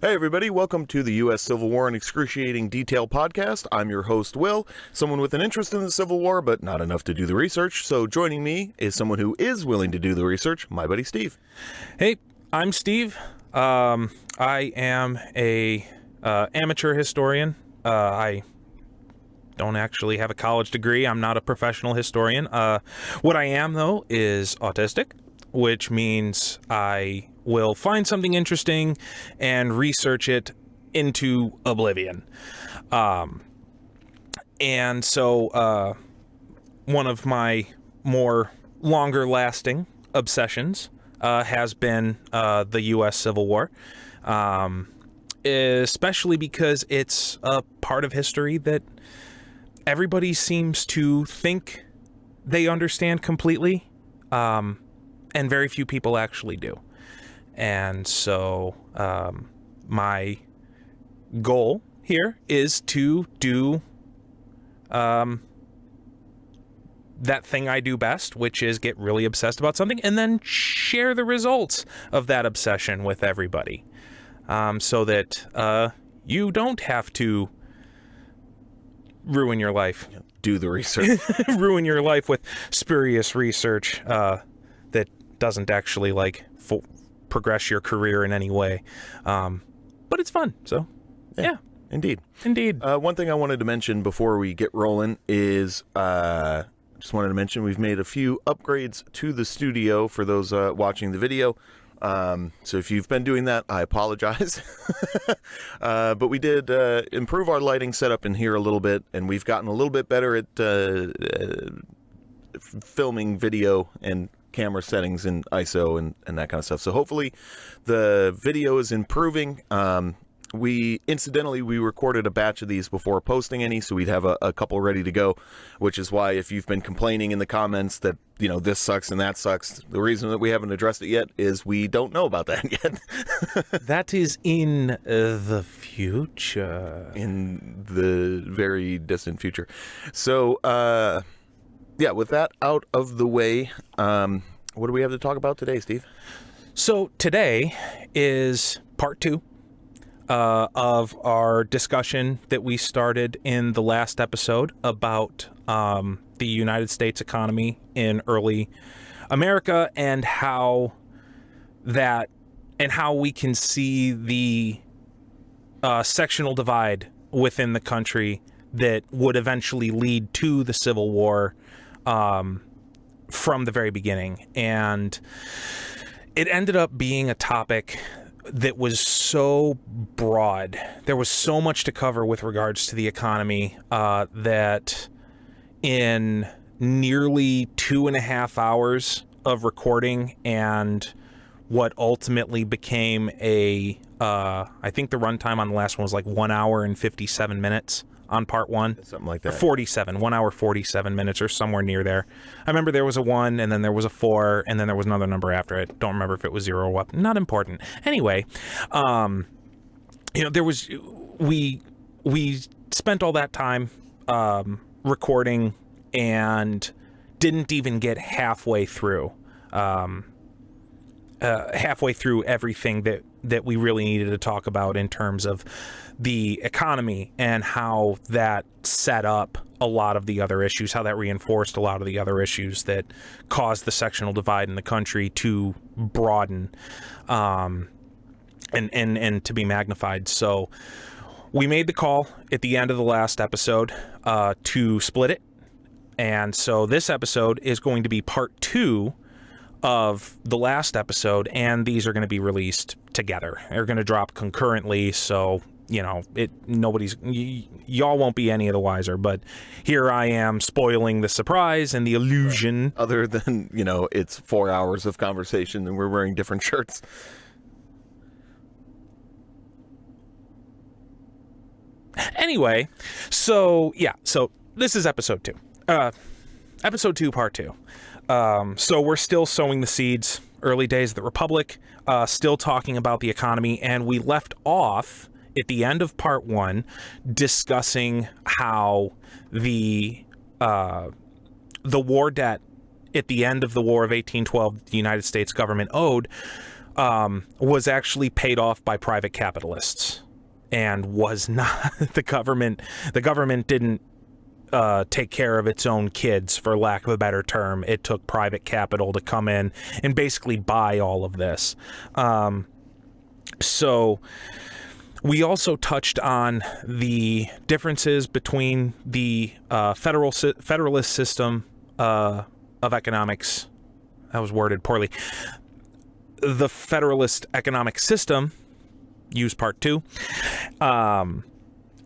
Hey everybody, welcome to the U.S. Civil War and Excruciating Detail podcast. I'm your host, Will, someone with an interest in the Civil War, but not enough to do the research. So joining me is someone who is willing to do the research, my buddy Steve. Hey, I'm Steve. I am a amateur historian. I don't actually have a college degree. I'm not a professional historian. What I am, though, is autistic, which means I will find something interesting and research it into oblivion. And so one of my more longer-lasting obsessions has been the U.S. Civil War, especially because it's a part of history that everybody seems to think they understand completely, and very few people actually do. And so my goal here is to do that thing I do best, which is get really obsessed about something and then share the results of that obsession with everybody, so that you don't have to ruin your life. Do the research. Ruin your life with spurious research that doesn't actually progress your career in any way, but it's fun. So yeah. Indeed. One thing I wanted to mention before we get rolling is just wanted to mention we've made a few upgrades to the studio for those watching the video. So if you've been doing that, I apologize. But we did improve our lighting setup in here a little bit, and we've gotten a little bit better at filming video and camera settings and ISO and that kind of stuff. So hopefully the video is improving. We recorded a batch of these before posting any, so we'd have a couple ready to go, which is why if you've been complaining in the comments that, you know, this sucks and that sucks, the reason that we haven't addressed it yet is we don't know about that yet. That is in the future. In the very distant future. So, yeah, with that out of the way, what do we have to talk about today, Steve? So today is part 2 of our discussion that we started in the last episode about the United States economy in early America and how we can see the sectional divide within the country that would eventually lead to the Civil War from the very beginning. And it ended up being a topic that was so broad. There was so much to cover with regards to the economy that in nearly 2.5 hours of recording and what ultimately became I think the runtime on the last one was like 1 hour and 57 minutes on part 1. Something like that. 1 hour, 47 minutes or somewhere near there. I remember there was a 1 and then there was a 4 and then there was another number after it. Don't remember if it was 0 or what. Not important. Anyway, we spent all that time recording and didn't even get halfway through everything that we really needed to talk about in terms of the economy and how that set up a lot of the other issues, how that reinforced a lot of the other issues that caused the sectional divide in the country to broaden and to be magnified. So we made the call at the end of the last episode to split it. And so this episode is going to be part 2 of the last episode, and these are going to be released together. They're going to drop concurrently, so you know, y'all won't be any of the wiser, but here I am spoiling the surprise and the illusion. Other than, you know, it's 4 hours of conversation and we're wearing different shirts. Anyway, so this is episode 2. Episode 2, part 2. So we're still sowing the seeds, early days of the Republic, still talking about the economy, and we left off at the end of part 1 discussing how the war debt at the end of the War of 1812 the United States government owed was actually paid off by private capitalists, and was not the government. The government didn't take care of its own kids, for lack of a better term. It took private capital to come in and basically buy all of this. So we also touched on the differences between the federalist system of economics. That was worded poorly. The Federalist economic system, use part 2,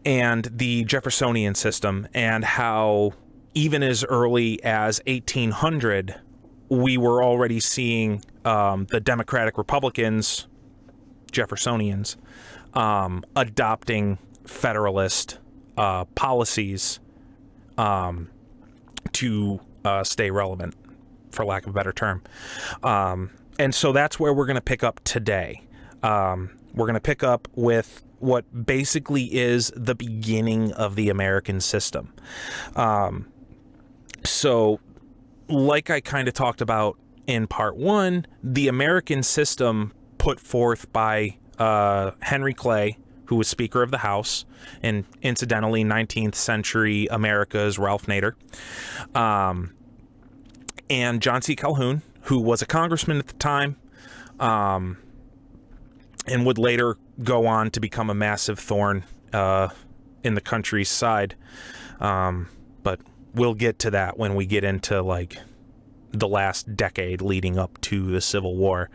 and the Jeffersonian system, and how even as early as 1800, we were already seeing the Democratic Republicans, Jeffersonians, adopting Federalist policies to stay relevant, for lack of a better term. And so that's where we're going to pick up today. We're going to pick up with what basically is the beginning of the American system. So, like I kind of talked about in part 1, the American system put forth by Henry Clay, who was Speaker of the House, and incidentally 19th century America's Ralph Nader, and John C. Calhoun, who was a congressman at the time, and would later go on to become a massive thorn in the country's side. But we'll get to that when we get into like the last decade leading up to the Civil War.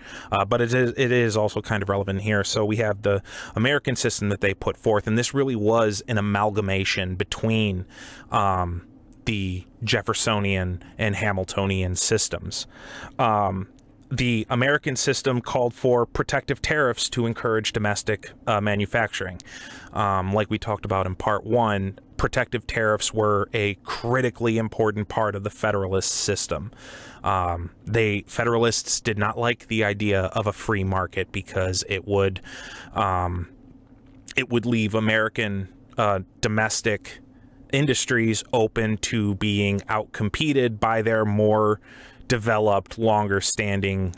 But it is also kind of relevant here. So we have the American system that they put forth, and this really was an amalgamation between the Jeffersonian and Hamiltonian systems. The American system called for protective tariffs to encourage domestic manufacturing. Like we talked about in part 1, protective tariffs were a critically important part of the Federalist system. Federalists did not like the idea of a free market because it would leave American domestic industries open to being outcompeted by their more developed, longer standing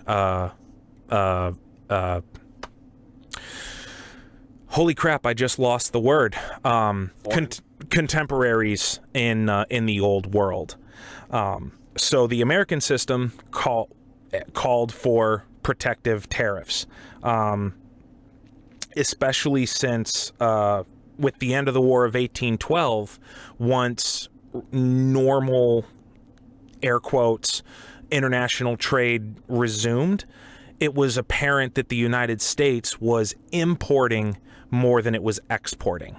holy crap, I just lost the word. Contemporaries in the old world. So the American system called for protective tariffs, especially since with the end of the War of 1812, once normal, air quotes, international trade resumed, it was apparent that the United States was importing more than it was exporting.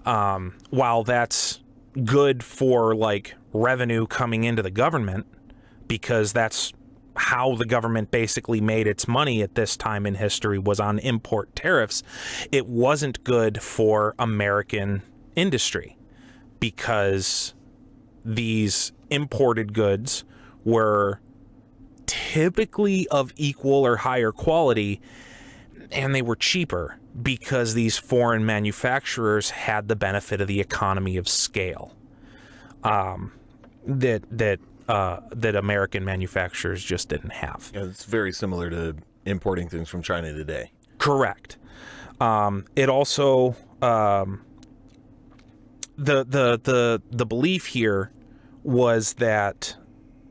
While that's good for like revenue coming into the government, because that's how the government basically made its money at this time in history, was on import tariffs, it wasn't good for American industry, because these imported goods were typically of equal or higher quality, and they were cheaper because these foreign manufacturers had the benefit of the economy of scale that American manufacturers just didn't have. Yeah, it's very similar to importing things from China today. Correct. It also the belief here was that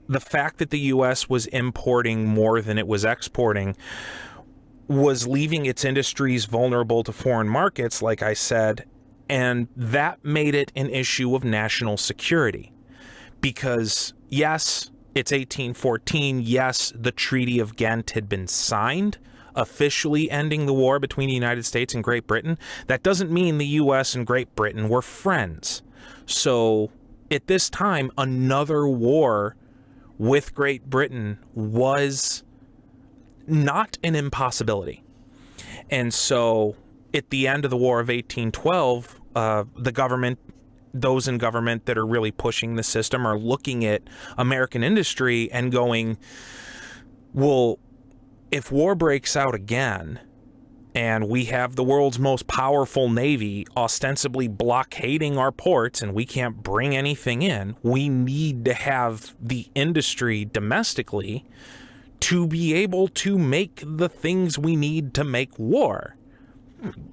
the fact that the U.S. was importing more than it was exporting was leaving its industries vulnerable to foreign markets, like I said, and that made it an issue of national security. Because, yes, it's 1814, yes, the Treaty of Ghent had been signed, officially ending the war between the United States and Great Britain. That doesn't mean the U.S. and Great Britain were friends. So, at this time, another war with Great Britain was not an impossibility. And so at the end of the War of 1812, the government, those in government that are really pushing the system, are looking at American industry and going, well, if war breaks out again and we have the world's most powerful navy ostensibly blockading our ports and we can't bring anything in, we need to have the industry domestically to be able to make the things we need to make war.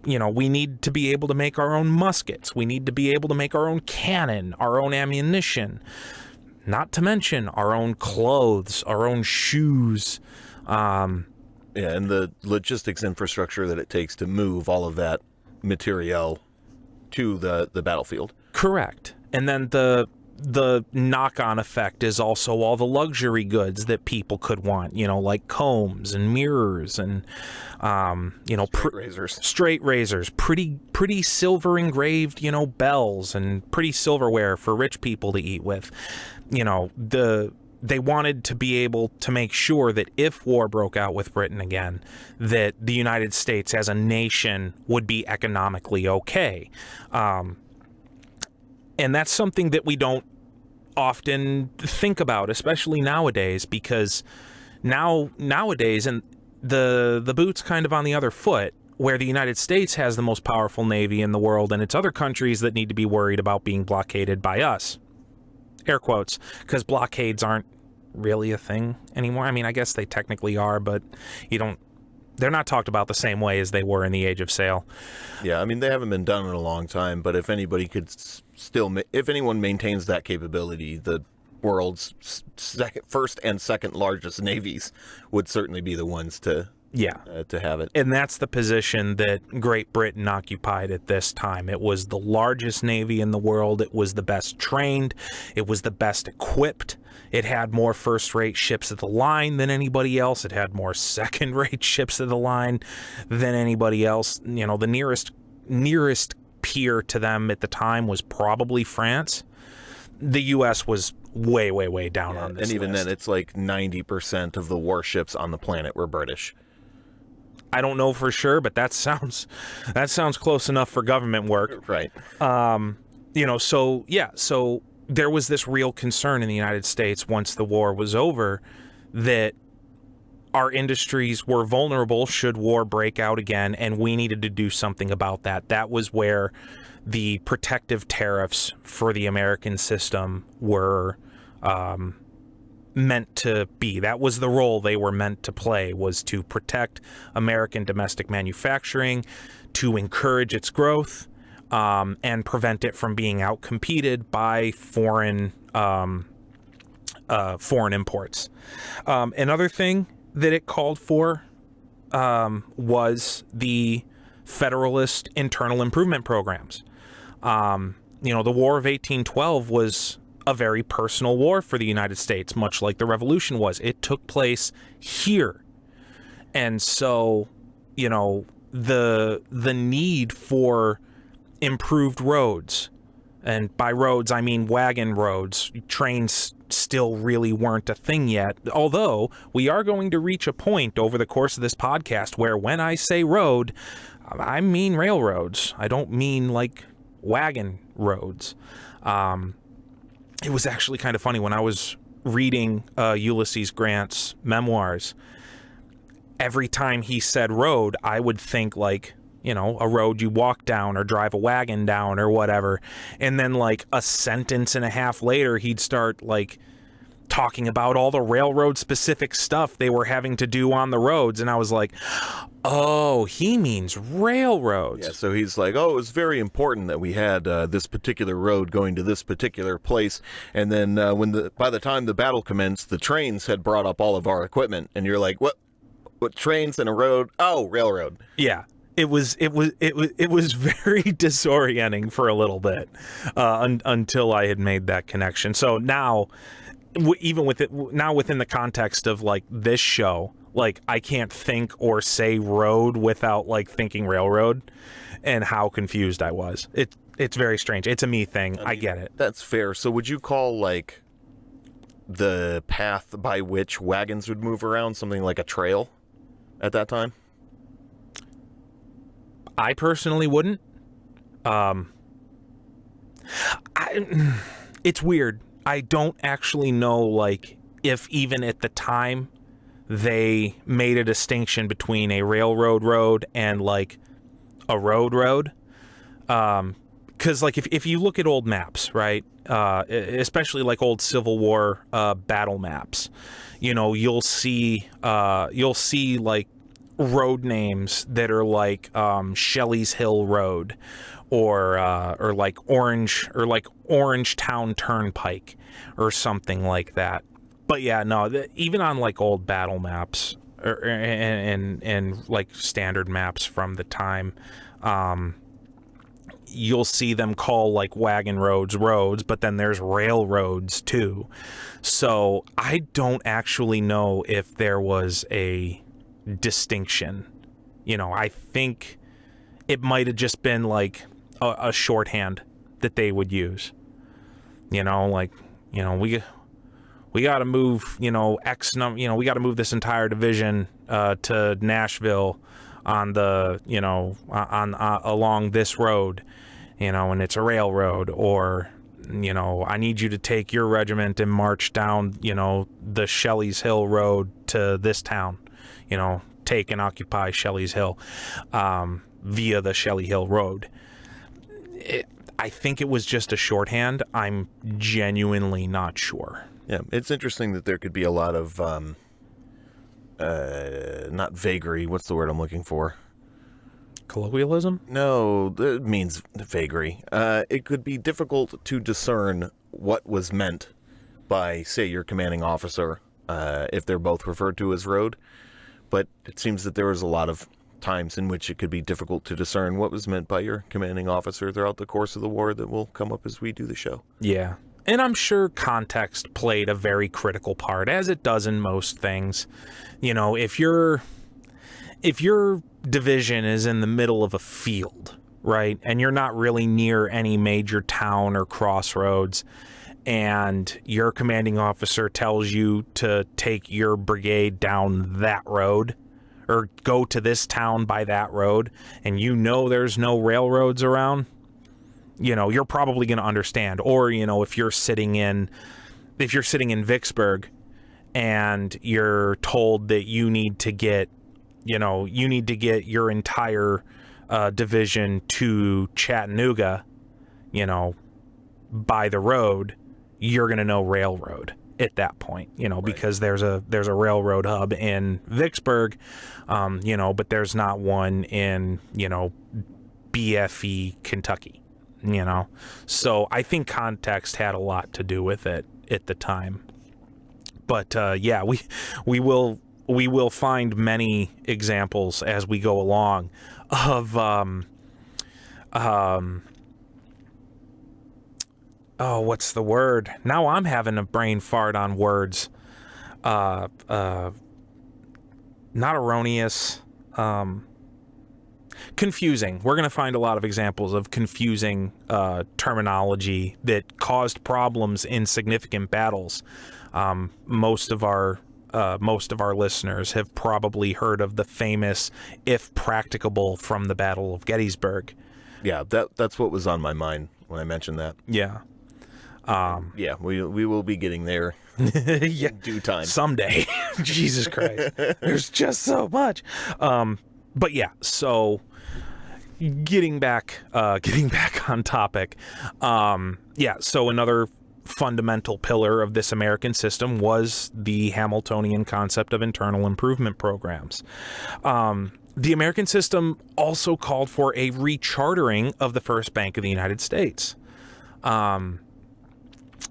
You know, we need to be able to make our own muskets. We need to be able to make our own cannon, our own ammunition, not to mention our own clothes, our own shoes. Yeah, and the logistics infrastructure that it takes to move all of that material to the battlefield. Correct. And then the knock-on effect is also all the luxury goods that people could want, you know, like combs and mirrors and, you know, straight razors, pretty silver engraved, you know, bells and pretty silverware for rich people to eat with. You know, they wanted to be able to make sure that if war broke out with Britain again, that the United States as a nation would be economically okay. And that's something that we don't often think about, especially nowadays, because nowadays, and the boot's kind of on the other foot, where the United States has the most powerful navy in the world, and it's other countries that need to be worried about being blockaded by us. Air quotes, because blockades aren't really a thing anymore. I mean, I guess they technically are, but they're not talked about the same way as they were in the Age of Sail. Yeah, I mean, they haven't been done in a long time, but if anybody could if anyone maintains that capability, the world's first and second largest navies would certainly be the ones to have it. And that's the position that Great Britain occupied at this time. It was the largest navy in the world. It was the best trained. It was the best equipped. It had more first-rate ships of the line than anybody else. It had more second-rate ships of the line than anybody else. You know, the nearest peer to them at the time was probably France. The U.S. was way, way, way down on this and even list. then, it's like 90% of the warships on the planet were British. I don't know for sure, but that sounds close enough for government work. Right. You know, so there was this real concern in the United States once the war was over that our industries were vulnerable should war break out again, and we needed to do something about that. That was where the protective tariffs for the American system were meant to be. That was the role they were meant to play, was to protect American domestic manufacturing, to encourage its growth, and prevent it from being outcompeted by foreign imports. Another thing that it called for was the Federalist internal improvement programs. You know, the War of 1812 was a very personal war for the United States, much like the Revolution was. It took place here. And so, you know, the need for improved roads, and by roads I mean wagon roads, trains still really weren't a thing yet, although we are going to reach a point over the course of this podcast where when I say road, I mean railroads. I don't mean like wagon roads. It was actually kind of funny when I was reading Ulysses Grant's memoirs. Every time he said road, I would think like, you know, a road you walk down or drive a wagon down or whatever. And then like a sentence and a half later, he'd start like talking about all the railroad specific stuff they were having to do on the roads. And I was like, oh, he means railroads. Yeah, so he's like, oh, it was very important that we had this particular road going to this particular place. And then by the time the battle commenced, the trains had brought up all of our equipment. And you're like, what trains and a road? Oh, railroad. Yeah. It was very disorienting for a little bit until I had made that connection. So now, even with it now within the context of like this show, like I can't think or say road without like thinking railroad, and how confused I was. It's very strange. It's a me thing. I get it. That's fair. So would you call like the path by which wagons would move around something like a trail at that time? I personally wouldn't. It's weird. I don't actually know, like, if even at the time they made a distinction between a railroad road and, like, a road. because like if you look at old maps, right, especially like old Civil War battle maps, you know, you'll see like road names that are like Shelley's Hill Road, or like Orange Town Turnpike or something like that. But yeah, no, even on like old battle maps and like standard maps from the time, you'll see them call like wagon roads, but then there's railroads too. So I don't actually know if there was a distinction. You know, I think it might have just been like a shorthand that they would use. You know, like, you know, we got to move, you know, we got to move this entire division to Nashville on the, you know, on along this road, you know, and it's a railroad. Or, you know, I need you to take your regiment and march down, you know, the Shelley's Hill Road to this town, you know, take and occupy Shelley's Hill via the Shelley Hill Road. I think it was just a shorthand. I'm genuinely not sure. Yeah, it's interesting that there could be a lot of, not vagary, what's the word I'm looking for? Colloquialism? No, it means vagary. It could be difficult to discern what was meant by, say, your commanding officer, if they're both referred to as road. But it seems that there was a lot of times in which it could be difficult to discern what was meant by your commanding officer throughout the course of the war that will come up as we do the show. Yeah. And I'm sure context played a very critical part, as it does in most things. You know, if your division is in the middle of a field, right, and you're not really near any major town or crossroads, and your commanding officer tells you to take your brigade down that road, or go to this town by that road, and you know there's no railroads around, you know, you're probably going to understand. Or, you know, if you're sitting in Vicksburg and you're told that you need to get your entire division to Chattanooga, you know, by the road, you're going to know railroad at that point, you know, right, because there's a railroad hub in Vicksburg, you know, but there's not one in, you know, BFE, Kentucky, you know. So I think context had a lot to do with it at the time. But yeah, we will find many examples as we go along of oh, what's the word? Now I'm having a brain fart on words. Not erroneous. Confusing. We're going to find a lot of examples of confusing terminology that caused problems in significant battles. Most of our listeners have probably heard of the famous "if practicable" from the Battle of Gettysburg. Yeah, that's what was on my mind when I mentioned that. Yeah. Yeah, we will be getting there yeah, in due time. Someday. Jesus Christ. There's just so much. But yeah, so getting back on topic. Yeah, so another fundamental pillar of this American system was the Hamiltonian concept of internal improvement programs. The American system also called for a rechartering of the First Bank of the United States.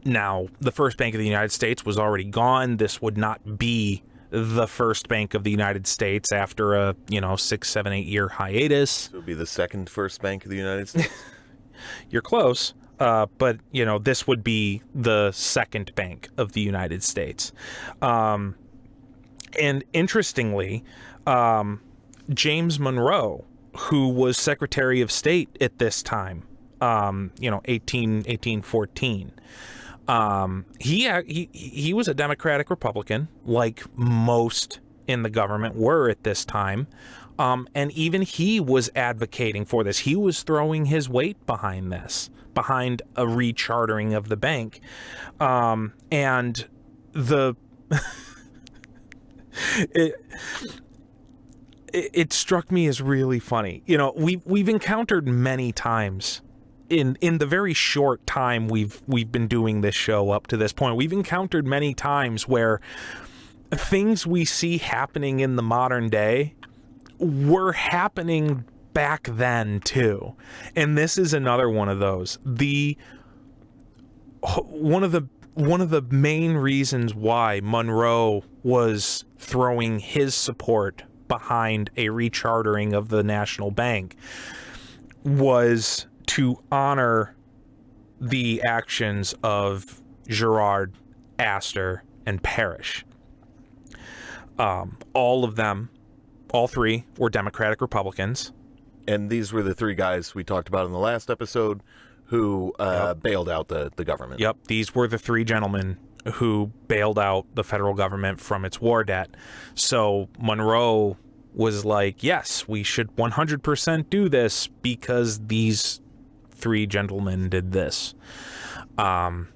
Now, the First Bank of the United States was already gone. This would not be the First Bank of the United States after a, 6, 7, 8 year hiatus. It would be the second First Bank of the United States. You're close. But, this would be the second bank of the United States. And interestingly, James Monroe, who was Secretary of State at this time, 1814, he was a Democratic Republican, like most in the government were at this time. And even he was advocating for this. He was throwing his weight behind this, behind a rechartering of the bank. And the it struck me as really funny. We've encountered many times in the very short time we've been doing this show up to this point, we've encountered many times where things we see happening in the modern day were happening back then too. And this is another one of those. One of the main reasons why Monroe was throwing his support behind a rechartering of the national bank was to honor the actions of Girard, Astor, and Parrish. All of them, all three, were Democratic Republicans. And these were the three guys we talked about in the last episode who bailed out the government. Yep, these were the three gentlemen who bailed out the federal government from its war debt. So Monroe was like, yes, we should 100% do this because these three gentlemen did this. And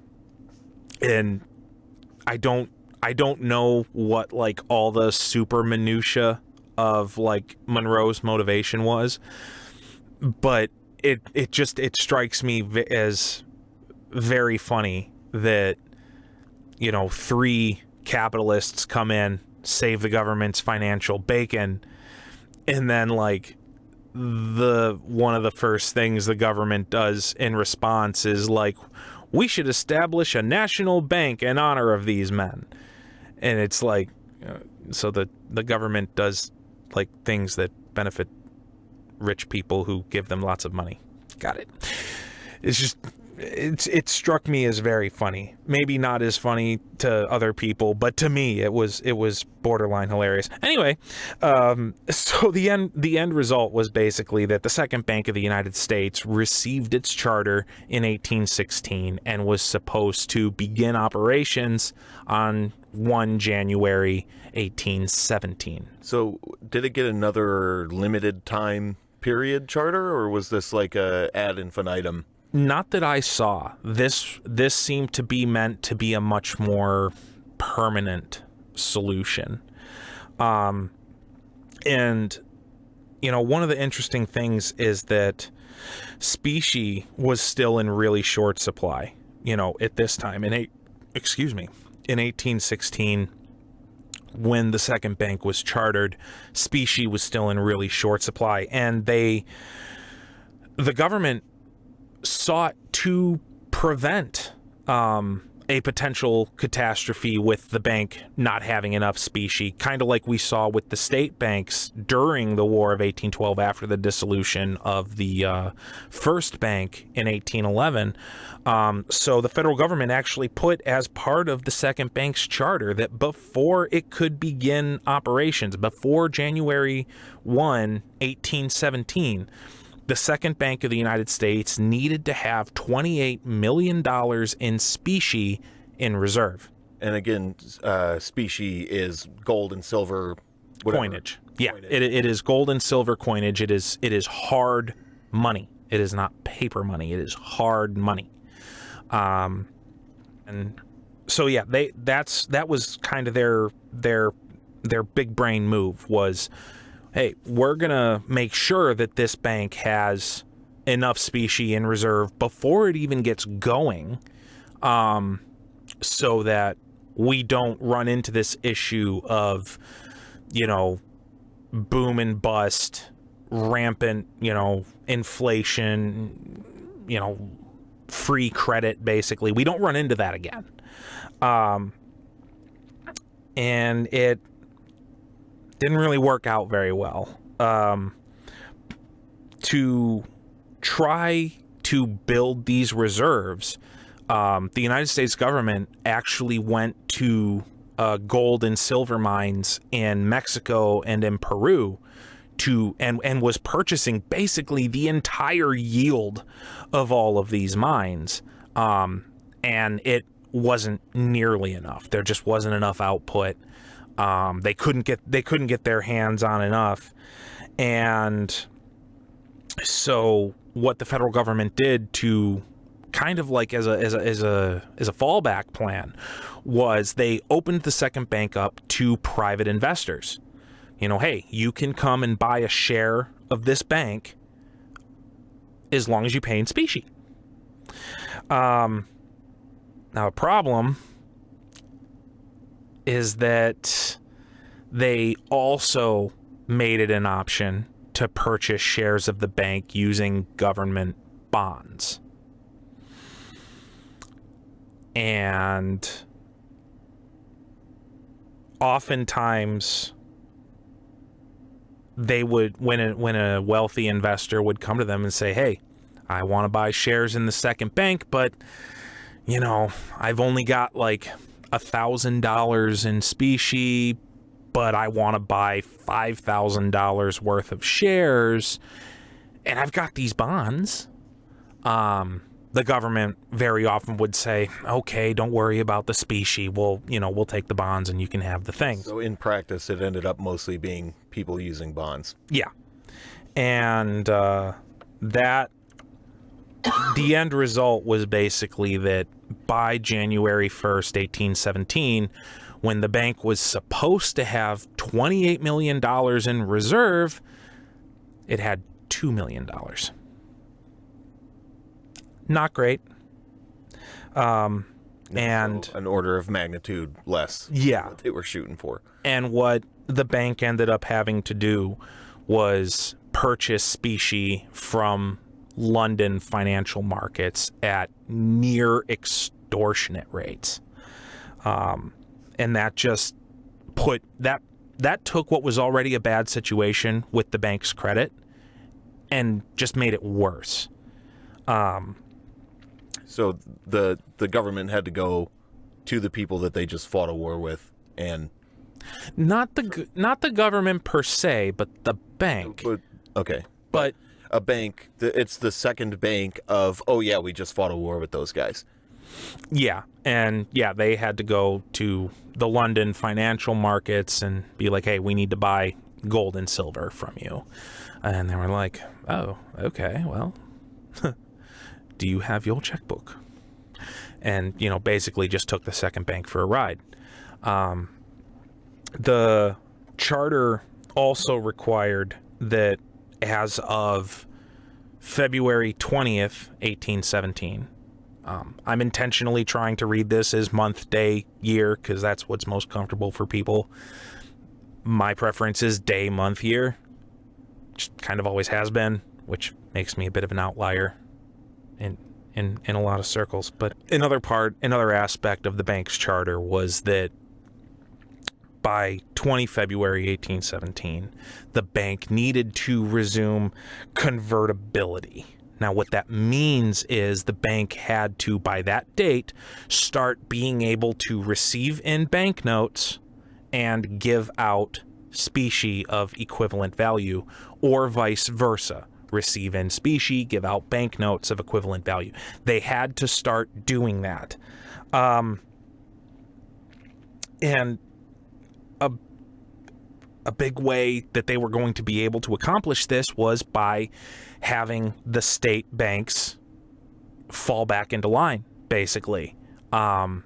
I don't know what like all the super minutia of like Monroe's motivation was, but it strikes me as very funny that, you know, three capitalists come in, save the government's financial bacon, and then like one of the first things the government does in response is like, we should establish a national bank in honor of these men. And it's like, so the government does like things that benefit rich people who give them lots of money. Got it. It's just, it struck me as very funny. Maybe not as funny to other people, but to me it was borderline hilarious. Anyway, so the end result was basically that the Second Bank of the United States received its charter in 1816 and was supposed to begin operations on 1 January 1817. So did it get another limited time period charter, or was this like a ad infinitum? Not that I saw. This seemed to be meant to be a much more permanent solution. And, you know, one of the interesting things is that specie was still in really short supply, you know, at this time. In 1816, when the Second Bank was chartered, specie was still in really short supply. And the government sought to prevent a potential catastrophe with the bank not having enough specie, kind of like we saw with the state banks during the War of 1812 after the dissolution of the first bank in 1811. So the federal government actually put as part of the Second Bank's charter that before it could begin operations, before January 1, 1817, the Second Bank of the United States needed to have $28 million in specie in reserve. And again, specie is gold and silver coinage. Yeah, it is gold and silver coinage. It is hard money. It is not paper money. It is hard money. And so yeah, that was kind of their big brain move was, hey, we're going to make sure that this bank has enough specie in reserve before it even gets going, so that we don't run into this issue of, you know, boom and bust, rampant, you know, inflation, you know, free credit, basically. We don't run into that again. And it didn't really work out very well. To try to build these reserves, the United States government actually went to gold and silver mines in Mexico and in Peru and was purchasing basically the entire yield of all of these mines. And it wasn't nearly enough. There just wasn't enough output. They couldn't get their hands on enough. And so what the federal government did to kind of like as a fallback plan was they opened the Second Bank up to private investors. You know, hey, you can come and buy a share of this bank as long as you pay in specie. Now, a problem is that they also made it an option to purchase shares of the bank using government bonds. And oftentimes they would, when a wealthy investor would come to them and say, hey, I want to buy shares in the second bank, but, you know, I've only got like $1,000 in specie, but I want to buy $5,000 worth of shares, and I've got these bonds. The government very often would say, okay, don't worry about the specie. We'll take the bonds and you can have the things. So in practice, it ended up mostly being people using bonds. Yeah. And the end result was basically that by January 1st, 1817, when the bank was supposed to have $28 million in reserve, it had $2 million. Not great. And so an order of magnitude less. Yeah. What they were shooting for. And what the bank ended up having to do was purchase specie from London financial markets at near extortionate rates. And that just put that took what was already a bad situation with the bank's credit and just made it worse. So the government had to go to the people that they just fought a war with, and not the government per se, but the bank. Okay, but a bank. It's the second bank of. Oh yeah, we just fought a war with those guys. Yeah, and yeah, they had to go to the London financial markets and be like, hey, we need to buy gold and silver from you. And they were like, oh, okay, well, do you have your checkbook? And, basically just took the second bank for a ride. The charter also required that as of February 20th, 1817, I'm intentionally trying to read this as month, day, year, because that's what's most comfortable for people. My preference is day, month, year. Just kind of always has been, which makes me a bit of an outlier in a lot of circles. But another aspect of the bank's charter was that by 20 February 1817, the bank needed to resume convertibility. Now, what that means is the bank had to, by that date, start being able to receive in banknotes and give out specie of equivalent value, or vice versa. Receive in specie, give out banknotes of equivalent value. They had to start doing that. And a big way that they were going to be able to accomplish this was by having the state banks fall back into line, basically. To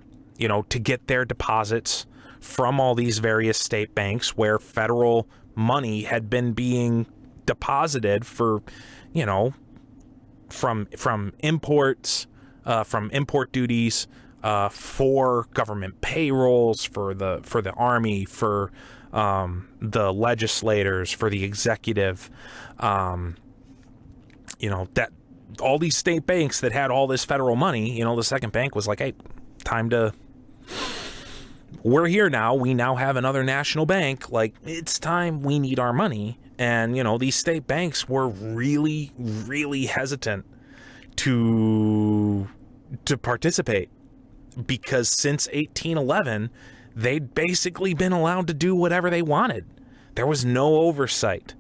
get their deposits from all these various state banks where federal money had been being deposited for, from imports, from import duties, for government payrolls, for the army, for the legislators, for the executive, that all these state banks that had all this federal money, the second bank was like, hey, we're here now. We now have another national bank. Like, it's time, we need our money. And, these state banks were really, really hesitant to participate, because since 1811, they'd basically been allowed to do whatever they wanted. There was no oversight.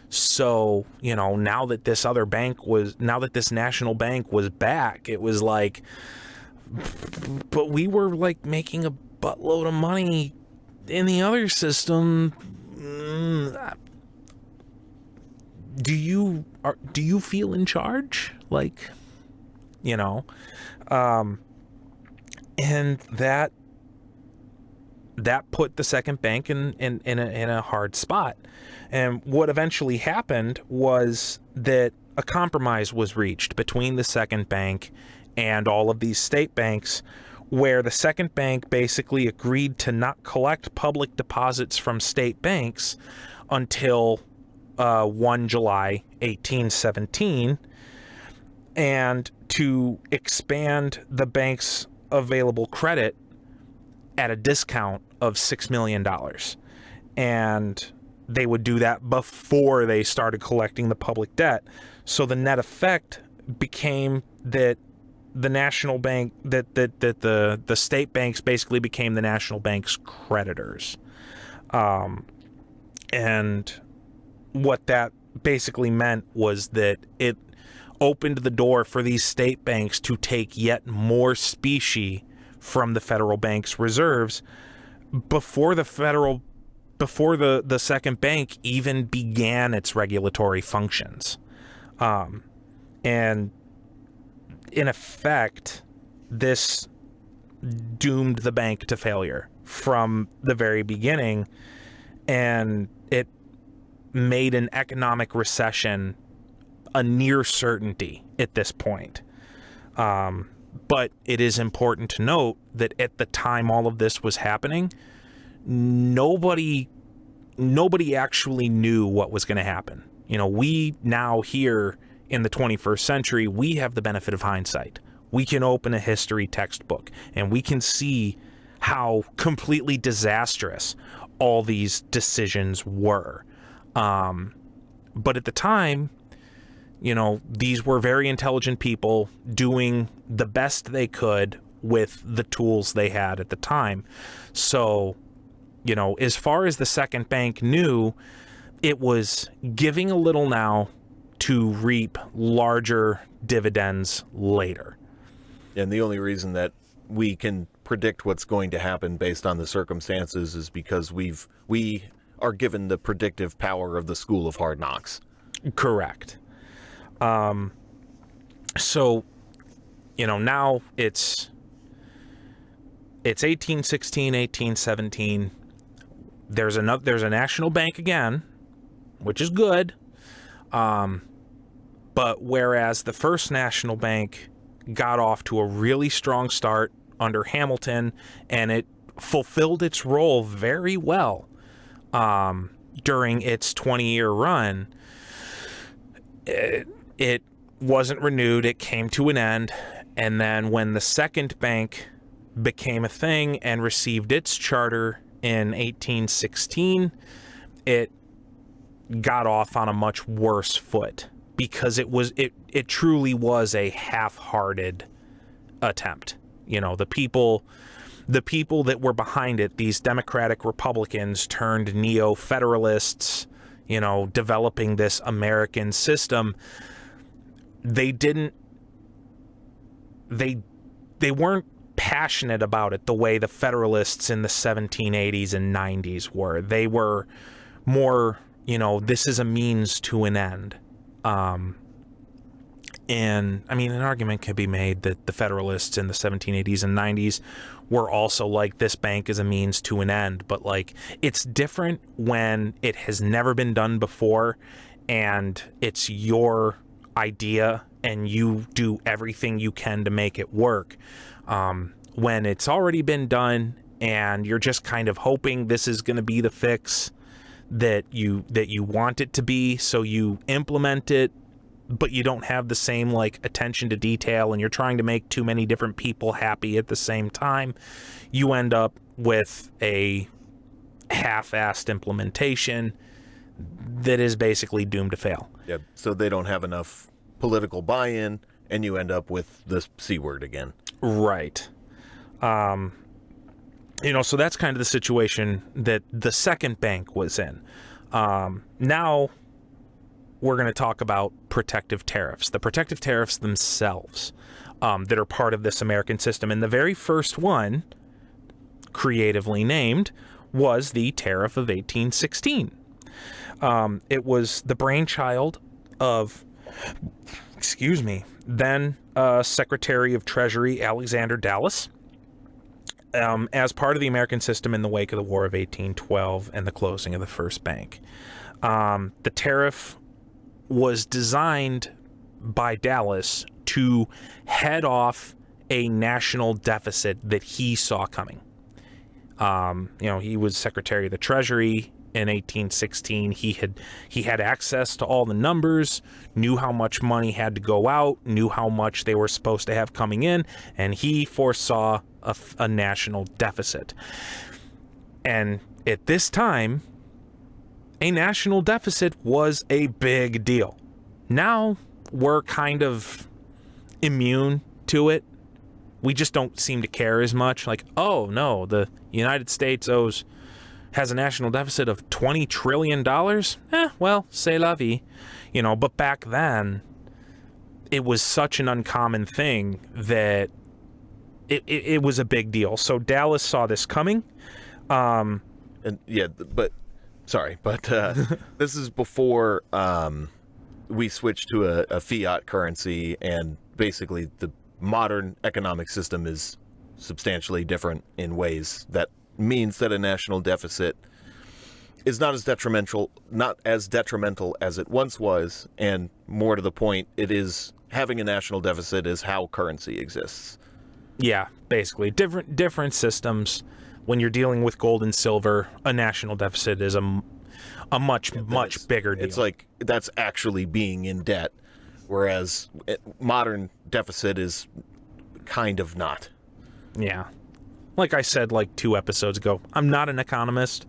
So, now that this national bank was back, it was like, but we were like making a buttload of money in the other system. Do you feel in charge? And that put the second bank in a hard spot. And what eventually happened was that a compromise was reached between the second bank and all of these state banks, where the second bank basically agreed to not collect public deposits from state banks until 1 July 1817, and to expand the bank's available credit at a discount of $6 million. And they would do that before they started collecting the public debt. So the net effect became that the national bank, the state banks basically became the national bank's creditors. And what that basically meant was that it opened the door for these state banks to take yet more specie from the federal bank's reserves before the second bank even began its regulatory functions. And in effect, this doomed the bank to failure from the very beginning, and it made an economic recession a near certainty at this point. But it is important to note that at the time all of this was happening, nobody actually knew what was going to happen. You know, we now here in the 21st century, we have the benefit of hindsight. We can open a history textbook and we can see how completely disastrous all these decisions were. But at the time, you know, these were very intelligent people doing the best they could with the tools they had at the time. So, you know, as far as the second bank knew, it was giving a little now to reap larger dividends later. And the only reason that we can predict what's going to happen based on the circumstances is because we are given the predictive power of the school of hard knocks. Correct. So, you know, now it's 1816, 1817. There's a national bank again, which is good. But whereas the first national bank got off to a really strong start under Hamilton, and it fulfilled its role very well during its 20-year run, it wasn't renewed. It came to an end. And then when the second bank became a thing and received its charter in 1816, it got off on a much worse foot because it truly was a half-hearted attempt. You know, the people that were behind it, these Democratic Republicans turned neo-federalists, you know, developing this American system, they weren't passionate about it the way the Federalists in the 1780s and 90s were. They were more, you know, this is a means to an end. And I mean, an argument could be made that the Federalists in the 1780s and 90s were also like, this bank is a means to an end, but like, it's different when it has never been done before and it's your idea and you do everything you can to make it work. When it's already been done and you're just kind of hoping this is going to be the fix that you want it to be, so you implement it, but you don't have the same like attention to detail and you're trying to make too many different people happy at the same time, you end up with a half-assed implementation that is basically doomed to fail. Yeah, so they don't have enough political buy-in and you end up with the C word again. Right. You know, so that's kind of the situation that the second bank was in. Now we're going to talk about protective tariffs, the protective tariffs themselves that are part of this American system. And the very first one, creatively named, was the Tariff of 1816. It was the brainchild of, then Secretary of Treasury Alexander Dallas, as part of the American system in the wake of the War of 1812 and the closing of the first bank. The tariff was designed by Dallas to head off a national deficit that he saw coming. He was Secretary of the Treasury in 1816. He had access to all the numbers, knew how much money had to go out, knew how much they were supposed to have coming in, and he foresaw a national deficit. And at this time, a national deficit was a big deal. Now we're kind of immune to it. We just don't seem to care as much. Like, oh no, the United States has a national deficit of $20 trillion. Well, c'est la vie. But back then, it was such an uncommon thing that it was a big deal. So Dallas saw this coming. But this is before we switched to a fiat currency, and basically the modern economic system is substantially different in ways that means that a national deficit is not as detrimental as it once was, and more to the point, having a national deficit is how currency exists. Yeah, basically different systems. When you're dealing with gold and silver, a national deficit is a much bigger deal. It's like that's actually being in debt, whereas modern deficit is kind of not. Yeah. Like I said 2 episodes ago, I'm not an economist,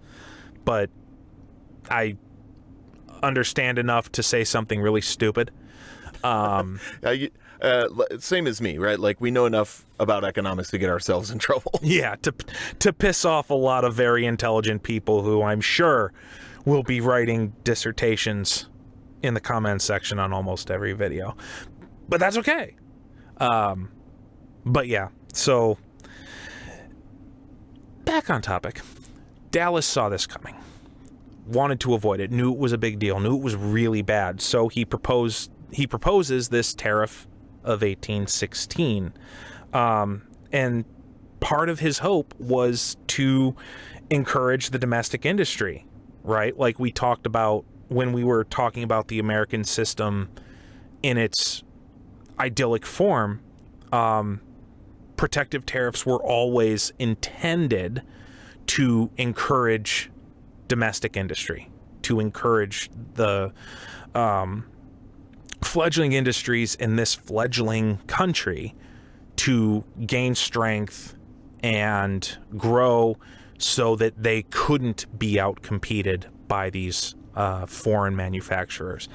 but I understand enough to say something really stupid. Same as me, right? Like, we know enough about economics to get ourselves in trouble. Yeah, to piss off a lot of very intelligent people who I'm sure will be writing dissertations in the comments section on almost every video. But that's okay. But yeah, so back on topic. Dallas saw this coming. Wanted to avoid it. Knew it was a big deal. Knew it was really bad. So he proposes this tariff of 1816. And part of his hope was to encourage the domestic industry, right? Like we talked about when we were talking about the American system in its idyllic form. Protective tariffs were always intended to encourage domestic industry, to encourage the fledgling industries in this fledgling country to gain strength and grow so that they couldn't be outcompeted by these foreign manufacturers.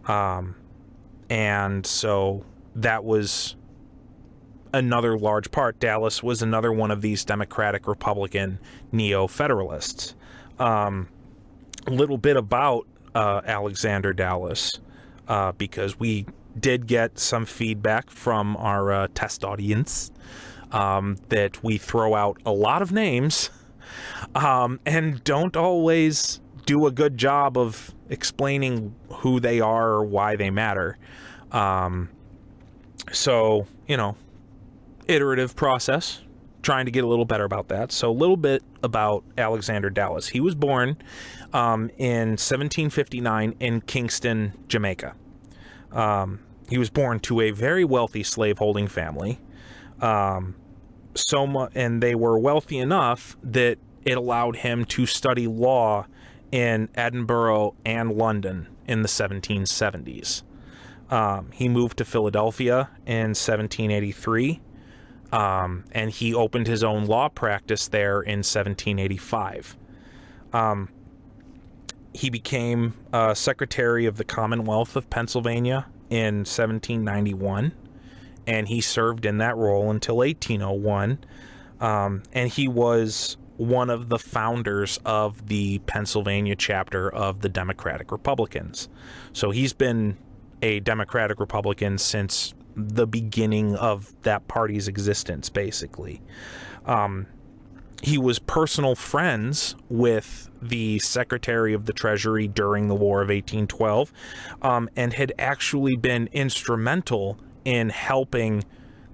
And so that was another large part. Dallas was another one of these Democratic Republican neo-federalists. A little bit about Alexander Dallas, because we did get some feedback from our test audience that we throw out a lot of names and don't always do a good job of explaining who they are or why they matter. So, iterative process, trying to get a little better about that. So a little bit about Alexander Dallas. He was born in 1759 in Kingston, Jamaica. He was born to a very wealthy slaveholding family. And they were wealthy enough that it allowed him to study law in Edinburgh and London in the 1770s. He moved to Philadelphia in 1783. And he opened his own law practice there in 1785. He became Secretary of the Commonwealth of Pennsylvania in 1791, and he served in that role until 1801. And he was one of the founders of the Pennsylvania chapter of the Democratic Republicans. So he's been a Democratic Republican since the beginning of that party's existence, basically. He was personal friends with the Secretary of the Treasury during the War of 1812, and had actually been instrumental in helping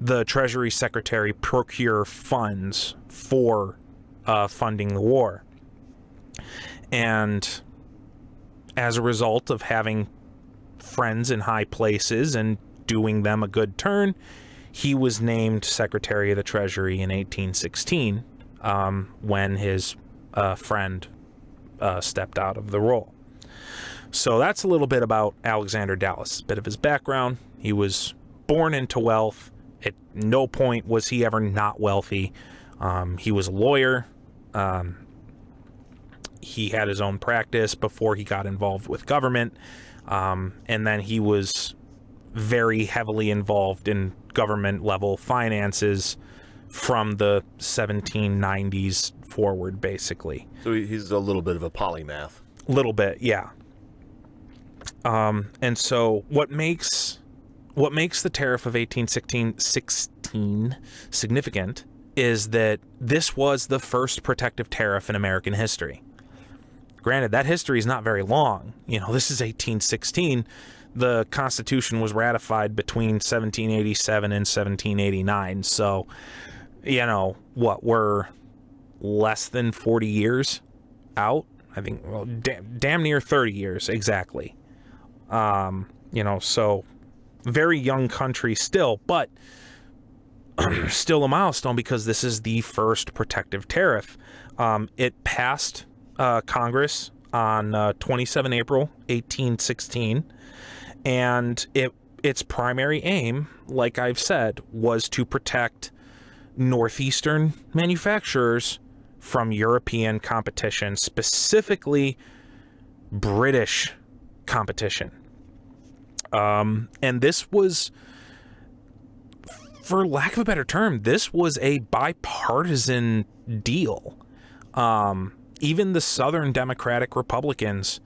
the Treasury Secretary procure funds for funding the war. And as a result of having friends in high places and doing them a good turn, he was named Secretary of the Treasury in 1816 when his friend stepped out of the role. So that's a little bit about Alexander Dallas, a bit of his background. He was born into wealth. At no point was he ever not wealthy. He was a lawyer. He had his own practice before he got involved with government. And then he was very heavily involved in government level finances from the 1790s forward, basically. So he's a little bit of a polymath. A little bit, yeah. And so what makes the tariff of 1816 significant is that this was the first protective tariff in American history. Granted, that history is not very long. This is 1816. The Constitution was ratified between 1787 and 1789. So, we're less than 40 years out? I think, well, damn near 30 years, exactly. So very young country still, but still a milestone because this is the first protective tariff. It passed Congress on 27 April 1816, and its primary aim, like I've said, was to protect northeastern manufacturers from European competition, specifically British competition. And this was, for lack of a better term, this was a bipartisan deal. Even the Southern Democratic Republicans,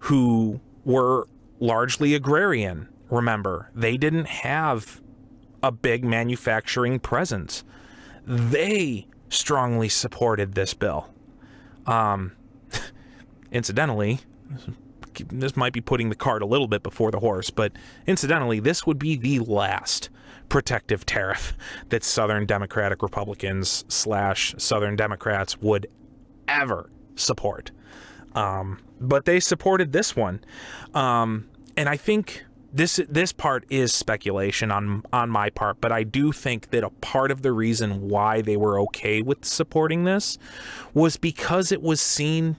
who were largely agrarian, remember, they didn't have a big manufacturing presence. They strongly supported this bill. Incidentally, this might be putting the cart a little bit before the horse, but incidentally, this would be the last protective tariff that Southern Democratic Republicans / Southern Democrats would ever support. But they supported this one. And I think this part is speculation on my part, but I do think that a part of the reason why they were okay with supporting this was because it was seen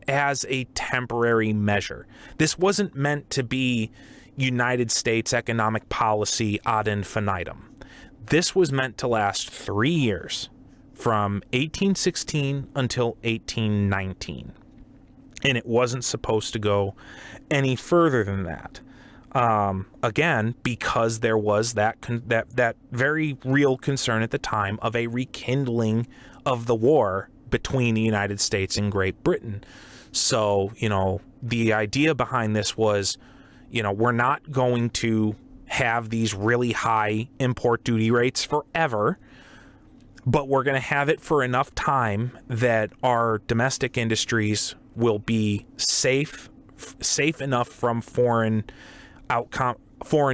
as a temporary measure. This wasn't meant to be United States economic policy ad infinitum. This was meant to last 3 years, from 1816 until 1819. And it wasn't supposed to go any further than that. Again, because there was that very real concern at the time of a rekindling of the war between the United States and Great Britain. So, the idea behind this was, we're not going to have these really high import duty rates forever, but we're going to have it for enough time that our domestic industries will be safe enough from foreign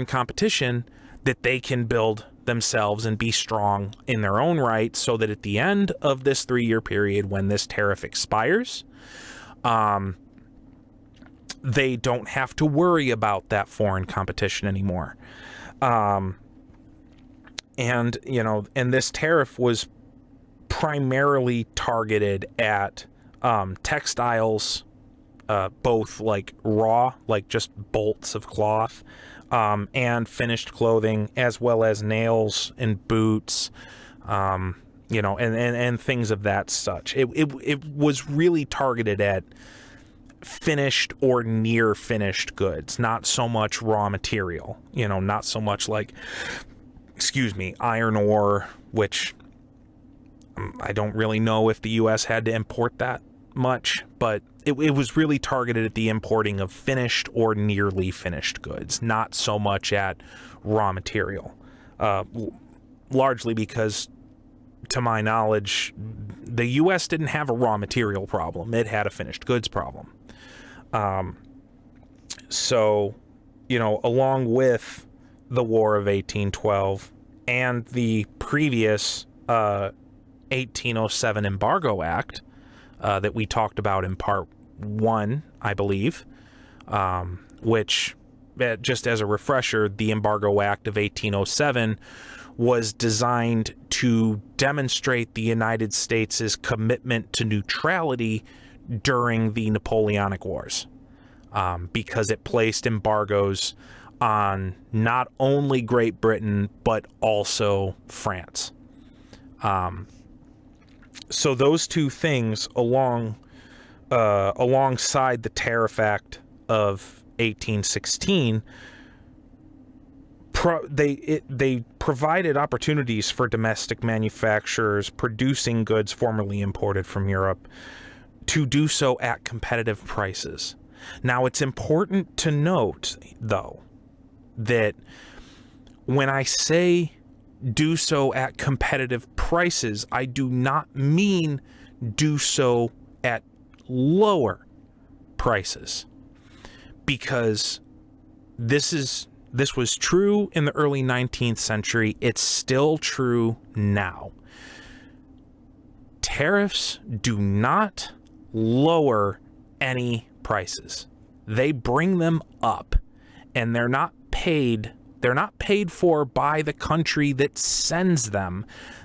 competition that they can build themselves and be strong in their own right, so that at the end of this 3-year period, when this tariff expires, they don't have to worry about that foreign competition anymore. And this tariff was primarily targeted at textiles, both like raw, like just bolts of cloth, and finished clothing, as well as nails and boots, and things of that such. It was really targeted at finished or near finished goods, not so much raw material, not so much like, iron ore, which I don't really know if the U.S. had to import that much, but it was really targeted at the importing of finished or nearly finished goods, not so much at raw material, largely because, to my knowledge, the U.S. didn't have a raw material problem. It had a finished goods problem. So, along with the War of 1812 and the previous 1807 Embargo Act that we talked about in part 1, I believe, which just as a refresher, the Embargo Act of 1807 was designed to demonstrate the United States' commitment to neutrality during the Napoleonic Wars, because it placed embargoes on not only Great Britain, but also France. So those two things, alongside the Tariff Act of 1816, they provided opportunities for domestic manufacturers producing goods formerly imported from Europe to do so at competitive prices. Now, it's important to note, though, that when I say do so at competitive prices, I do not mean do so at lower prices, because this was true in the early 19th century. It's still true now. Tariffs do not lower any prices. They bring them up, and they're not paid for by the country that sends them.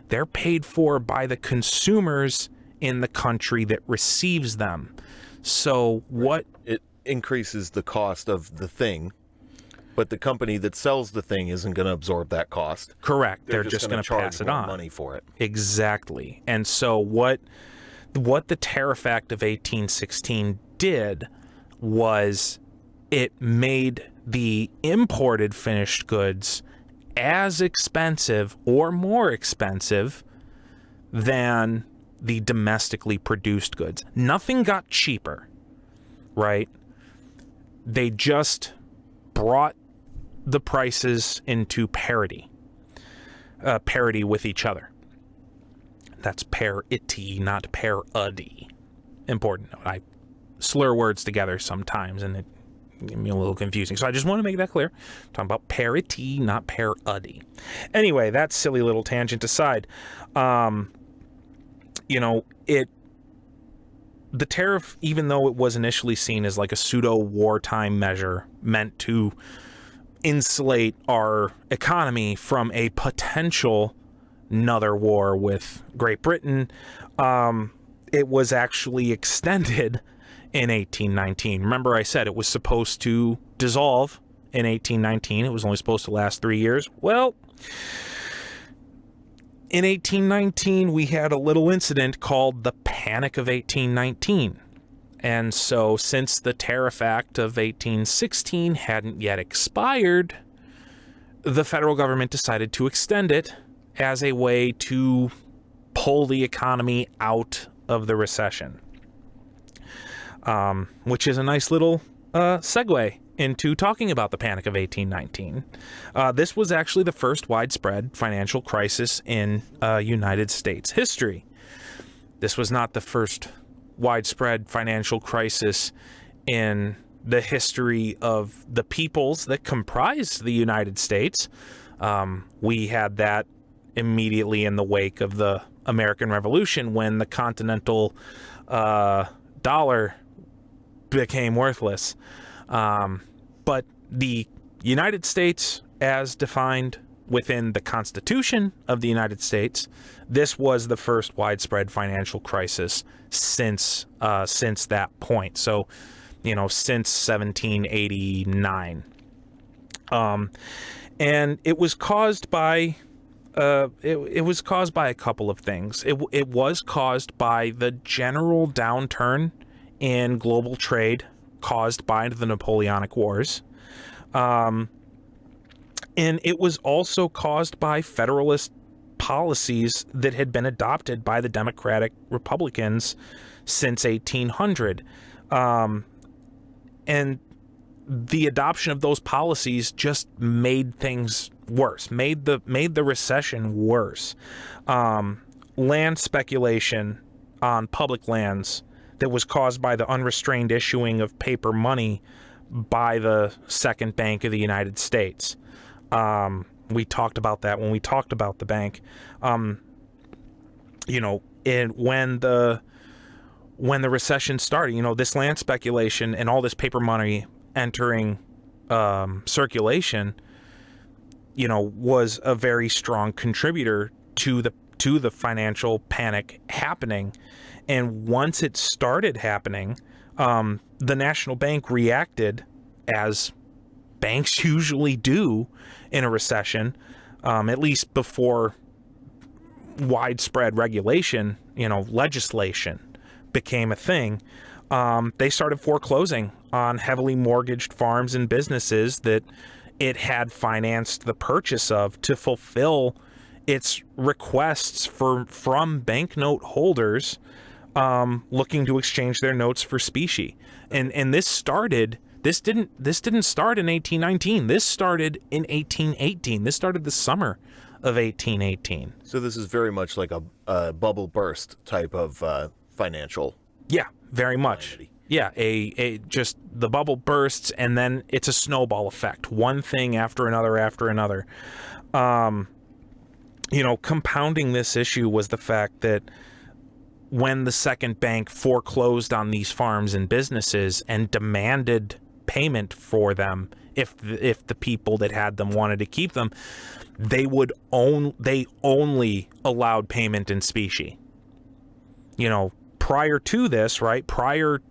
They're paid for by the consumers in the country that receives them. So what it increases the cost of the thing, but the company that sells the thing isn't going to absorb that cost. Correct. They're just going to pass it on. Money for it. Exactly. And so what the Tariff Act of 1816 did was it made the imported finished goods as expensive or more expensive than the domestically produced goods. Nothing got cheaper, right? They just brought the prices into parity with each other. That's parity, not parity. Important note. I slur words together sometimes, and it can be a little confusing. So I just want to make that clear. I'm talking about parity, not parity. Anyway, that silly little tangent aside, the tariff, even though it was initially seen as like a pseudo wartime measure meant to insulate our economy from a potential another war with Great Britain, it was actually extended in 1819. Remember, I said it was supposed to dissolve in 1819. It was only supposed to last 3 years. Well, in 1819, we had a little incident called the Panic of 1819. And so, since the Tariff Act of 1816 hadn't yet expired, the federal government decided to extend it as a way to pull the economy out of the recession. Which is a nice little segue into talking about the Panic of 1819. This was actually the first widespread financial crisis in United States history. This was not the first widespread financial crisis in the history of the peoples that comprised the United States. We had that immediately in the wake of the American Revolution, when the continental dollar became worthless. But the United States, as defined within the Constitution of the United States, this was the first widespread financial crisis since that point. So, since 1789. And it was caused by it was caused by a couple of things. It was caused by the general downturn in global trade caused by the Napoleonic Wars. And it was also caused by Federalist policies that had been adopted by the Democratic Republicans since 1800. And the adoption of those policies just made things worse, made the recession worse. Land speculation on public lands that was caused by the unrestrained issuing of paper money by the Second Bank of the United States. We talked about that when we talked about the bank. When the recession started, this land speculation and all this paper money entering circulation, was a very strong contributor to the financial panic happening. And once it started happening, the National Bank reacted as banks usually do in a recession, at least before widespread regulation, legislation became a thing. They started foreclosing on heavily mortgaged farms and businesses that it had financed the purchase of to fulfill its requests from banknote holders looking to exchange their notes for specie. And this didn't start in 1819. This started in 1818. This started the summer of 1818. So this is very much like a bubble burst type of financial. Yeah, very much. Calamity. Yeah, a just the bubble bursts, and then it's a snowball effect. One thing after another. Compounding this issue was the fact that when the second bank foreclosed on these farms and businesses and demanded payment for them, if the people that had them wanted to keep them, they only allowed payment in specie. Prior to this, right? Prior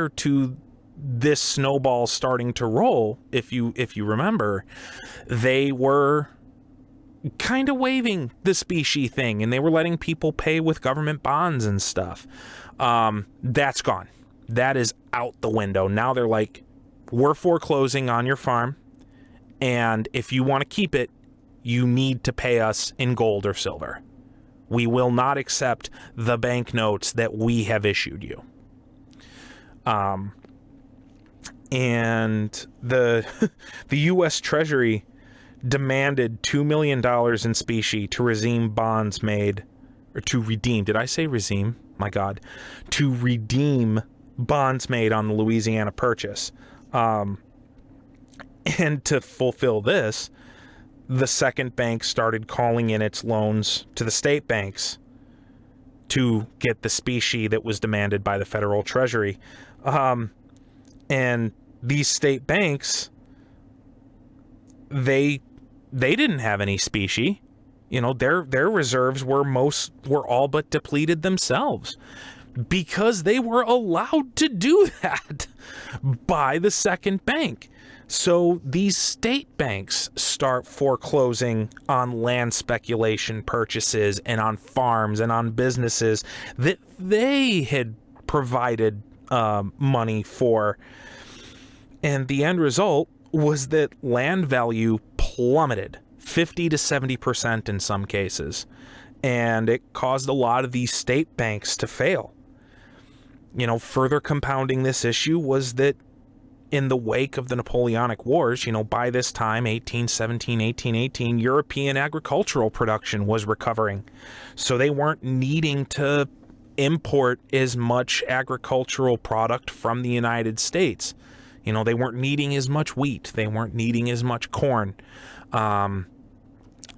to this snowball starting to roll, if you remember, they were kind of waiving the specie thing, and they were letting people pay with government bonds and stuff. That's gone. That is out the window. Now they're like, we're foreclosing on your farm, and if you want to keep it, you need to pay us in gold or silver. We will not accept the banknotes that we have issued you. And the U.S. Treasury demanded $2 million in specie to redeem bonds made, or to redeem. Did I say redeem? My God. To redeem bonds made on the Louisiana Purchase. And to fulfill this, the second bank started calling in its loans to the state banks to get the specie that was demanded by the federal treasury. And these state banks, they didn't have any specie. Their reserves were all but depleted themselves, because they were allowed to do that by the second bank. So these state banks start foreclosing on land speculation purchases and on farms and on businesses that they had provided money for. And the end result was that land value plummeted 50 to 70% in some cases. And it caused a lot of these state banks to fail. Further compounding this issue was that in the wake of the Napoleonic Wars, by this time, 1817, 1818, European agricultural production was recovering. So they weren't needing to import as much agricultural product from the United States. They weren't needing as much wheat. They weren't needing as much corn.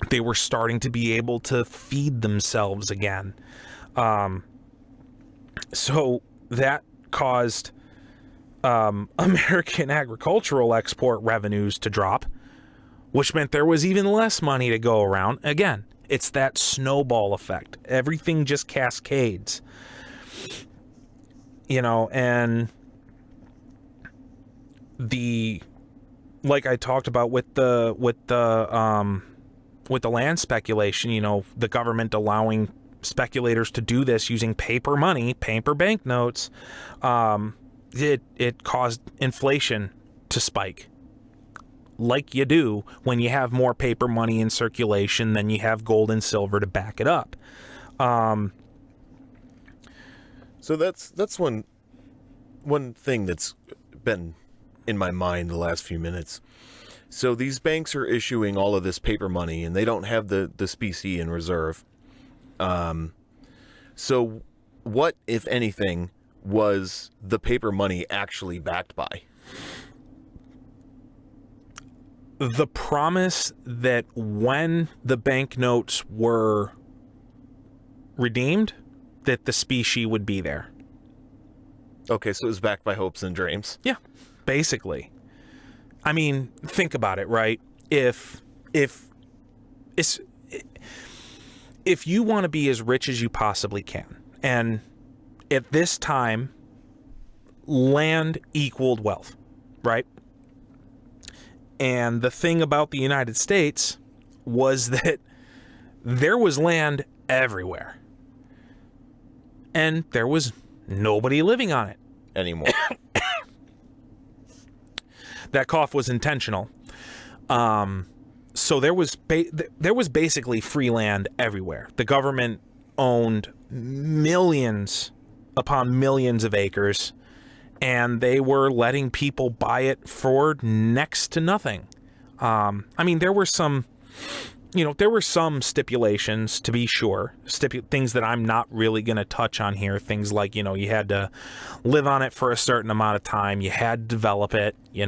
They were starting to be able to feed themselves again. So that caused American agricultural export revenues to drop, which meant there was even less money to go around. Again, it's that snowball effect. Everything just cascades. And like I talked about with the land speculation, the government allowing speculators to do this using paper money, paper banknotes, it caused inflation to spike, like you do when you have more paper money in circulation than you have gold and silver to back it up. So that's one thing that's been in my mind the last few minutes. So these banks are issuing all of this paper money, and they don't have the specie in reserve. So what, if anything, was the paper money actually backed by? The promise that when the banknotes were redeemed, that the specie would be there. Okay, so it was backed by hopes and dreams. Yeah, basically. I mean, think about it, right? If you want to be as rich as you possibly can, and at this time, land equaled wealth, right? And the thing about the United States was that there was land everywhere, and there was nobody living on it Anymore. That cough was intentional. So there was basically free land everywhere. The government owned millions upon millions of acres, and they were letting people buy it for next to nothing. I mean, there were some stipulations, to be sure, things that I'm not really going to touch on here. Things like, you had to live on it for a certain amount of time. You had to develop it. You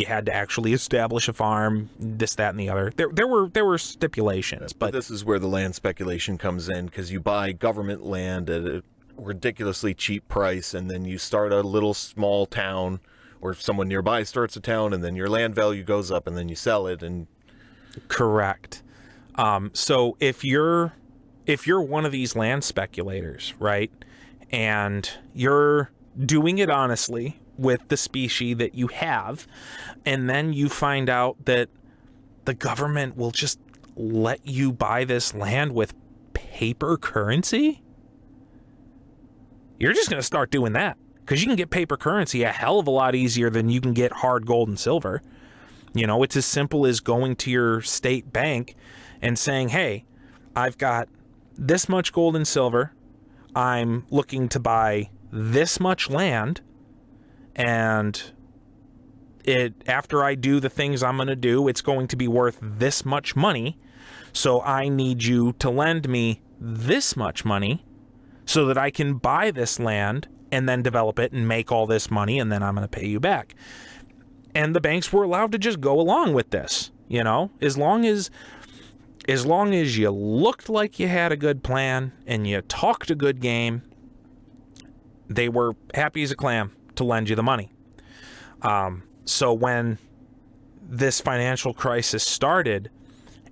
had to actually establish a farm, this, that, and the other. There were stipulations. But this is where the land speculation comes in, because you buy government land at a ridiculously cheap price, and then you start a little small town, or someone nearby starts a town, and then your land value goes up, and then you sell it. And correct. So if you're one of these land speculators, right, and you're doing it honestly with the species that you have, and then you find out that the government will just let you buy this land with paper currency, you're just going to start doing that, because you can get paper currency a hell of a lot easier than you can get hard gold and silver. It's as simple as going to your state bank and saying, hey, I've got this much gold and silver. I'm looking to buy this much land. And after I do the things I'm going to do, it's going to be worth this much money. So I need you to lend me this much money so that I can buy this land and then develop it and make all this money, and then I'm going to pay you back. And the banks were allowed to just go along with this, as long as you looked like you had a good plan and you talked a good game, they were happy as a clam to lend you the money. So when this financial crisis started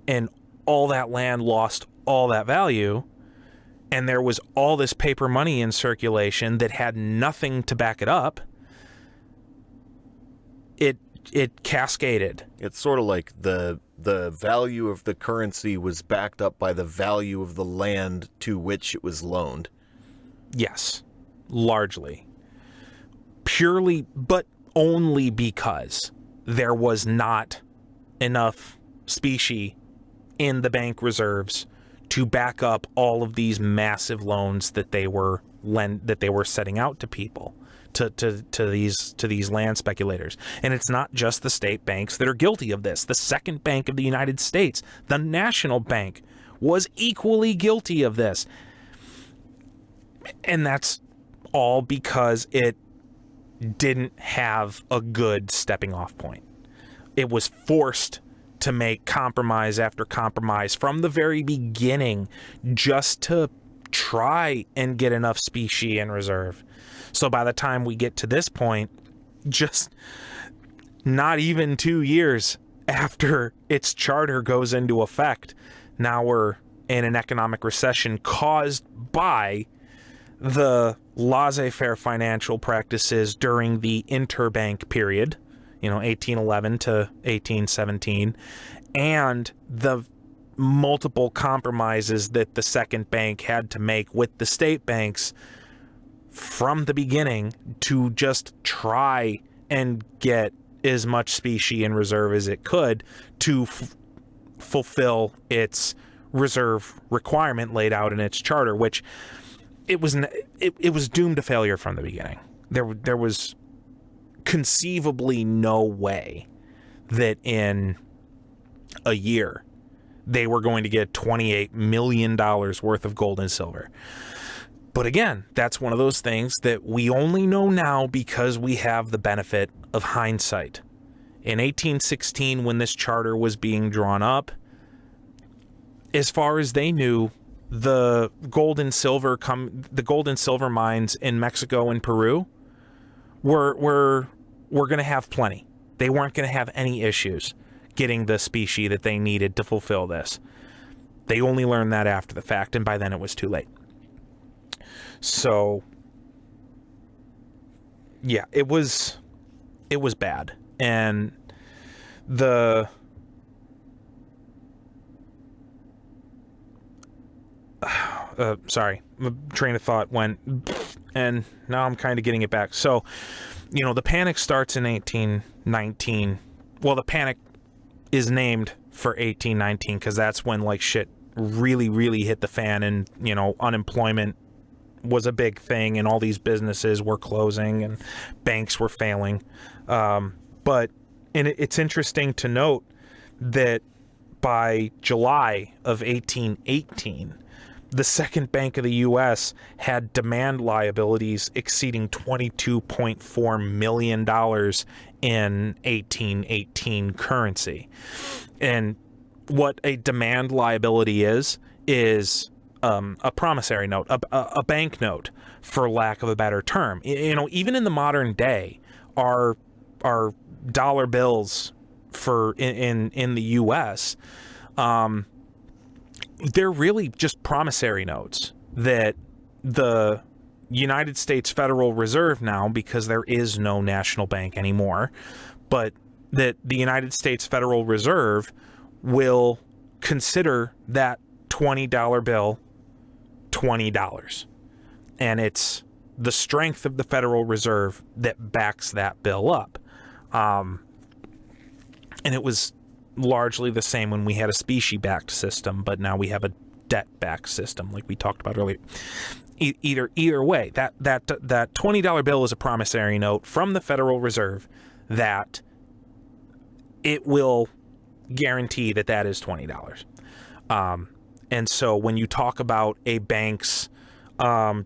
and all that land lost all that value, and there was all this paper money in circulation that had nothing to back it up, it cascaded. It's sort of like the value of the currency was backed up by the value of the land to which it was loaned. Yes, largely. Purely, but only because there was not enough specie in the bank reserves to back up all of these massive loans that they were setting out to people, to these land speculators. And it's not just the state banks that are guilty of this. The second bank of the United States, the National Bank, was equally guilty of this. And that's all because it didn't have a good stepping off point. It was forced to make compromise after compromise from the very beginning just to try and get enough specie in reserve. So by the time we get to this point, just not even 2 years after its charter goes into effect, now we're in an economic recession caused by the laissez-faire financial practices during the interbank period, 1811 to 1817, and the multiple compromises that the second bank had to make with the state banks from the beginning to just try and get as much specie in reserve as it could to fulfill its reserve requirement laid out in its charter, which it was doomed to failure from the beginning. There was conceivably no way that in a year they were going to get $28 million worth of gold and silver. But again, that's one of those things that we only know now because we have the benefit of hindsight. In 1816, when this charter was being drawn up, as far as they knew, the gold and silver mines in Mexico and Peru were going to have plenty. They weren't going to have any issues getting the specie that they needed to fulfill this. They only learned that after the fact, and by then it was too late. So, yeah, it was bad. And the sorry, my train of thought went, and now I'm kind of getting it back. So, the panic starts in 1819. Well, the panic is named for 1819 because that's when like shit really, really hit the fan, and unemployment was a big thing, and all these businesses were closing and banks were failing. But it's interesting to note that by July of 1818, the second bank of the U.S. had demand liabilities exceeding $22.4 million in 1818 currency. And what a demand liability is a promissory note, a bank note, for lack of a better term. Even in the modern day, our dollar bills in the U.S., they're really just promissory notes that the United States Federal Reserve now, because there is no national bank anymore, but that the United States Federal Reserve will consider that $20 bill $20. And it's the strength of the Federal Reserve that backs that bill up. And it was largely the same when we had a specie-backed system, but now we have a debt-backed system, like we talked about earlier. Either way, that $20 bill is a promissory note from the Federal Reserve that it will guarantee that is $20. And so when you talk about a bank's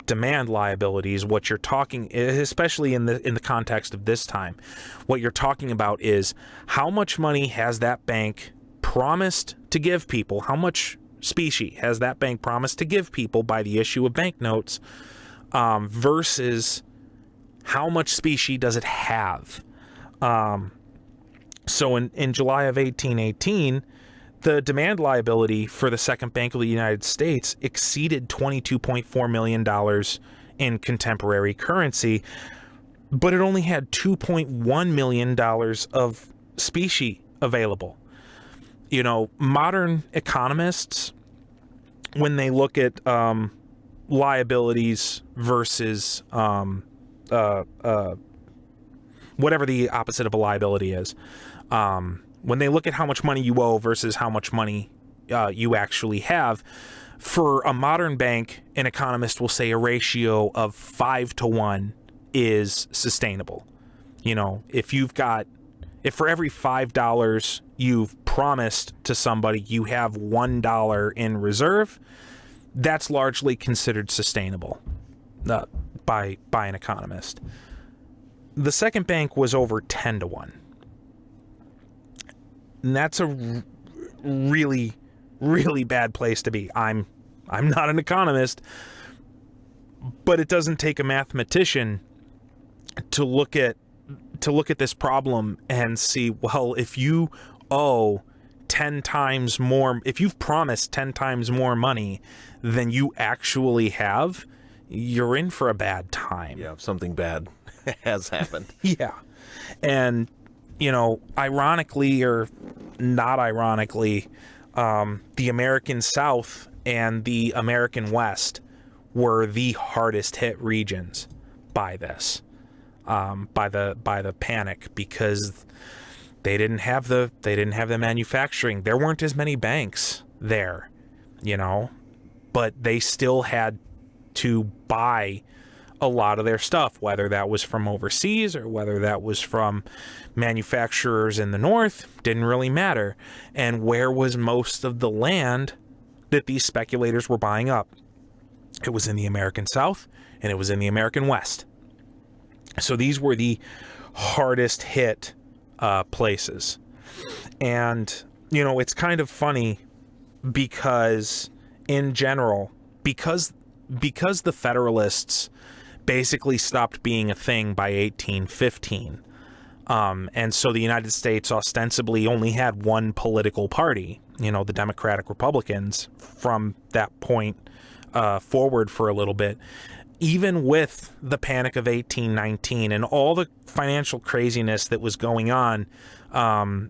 demand liabilities, what you're talking, especially in the context of this time, what you're talking about is how much money has that bank promised to give people, how much specie has that bank promised to give people by the issue of banknotes, versus how much specie does it have. So in July of 1818, the demand liability for the Second Bank of the United States exceeded $22.4 million in contemporary currency, but it only had $2.1 million of specie available. Modern economists, when they look at liabilities versus whatever the opposite of a liability is, when they look at how much money you owe versus how much money you actually have, for a modern bank, an economist will say a ratio of 5 to 1 is sustainable. If for every $5 you've promised to somebody, you have $1 in reserve, that's largely considered sustainable by an economist. The second bank was over 10 to 1. And that's a really, really bad place to be. I'm not an economist, but it doesn't take a mathematician to look at this problem and see, well, if you owe 10 times more, if you've promised 10 times more money than you actually have, you're in for a bad time. Yeah, something bad has happened. Yeah. And ironically or not ironically, the American South and the American West were the hardest hit regions by this, by the panic, because they didn't have the manufacturing. There weren't as many banks there, but they still had to buy a lot of their stuff, whether that was from overseas or whether that was from manufacturers in the north, didn't really matter. And where was most of the land that these speculators were buying up? It was in the American South and it was in the American West. So these were the hardest hit places. And, it's kind of funny because in general, because the Federalists basically stopped being a thing by 1815. And so the United States ostensibly only had one political party, the Democratic Republicans, from that point forward for a little bit. Even with the Panic of 1819 and all the financial craziness that was going on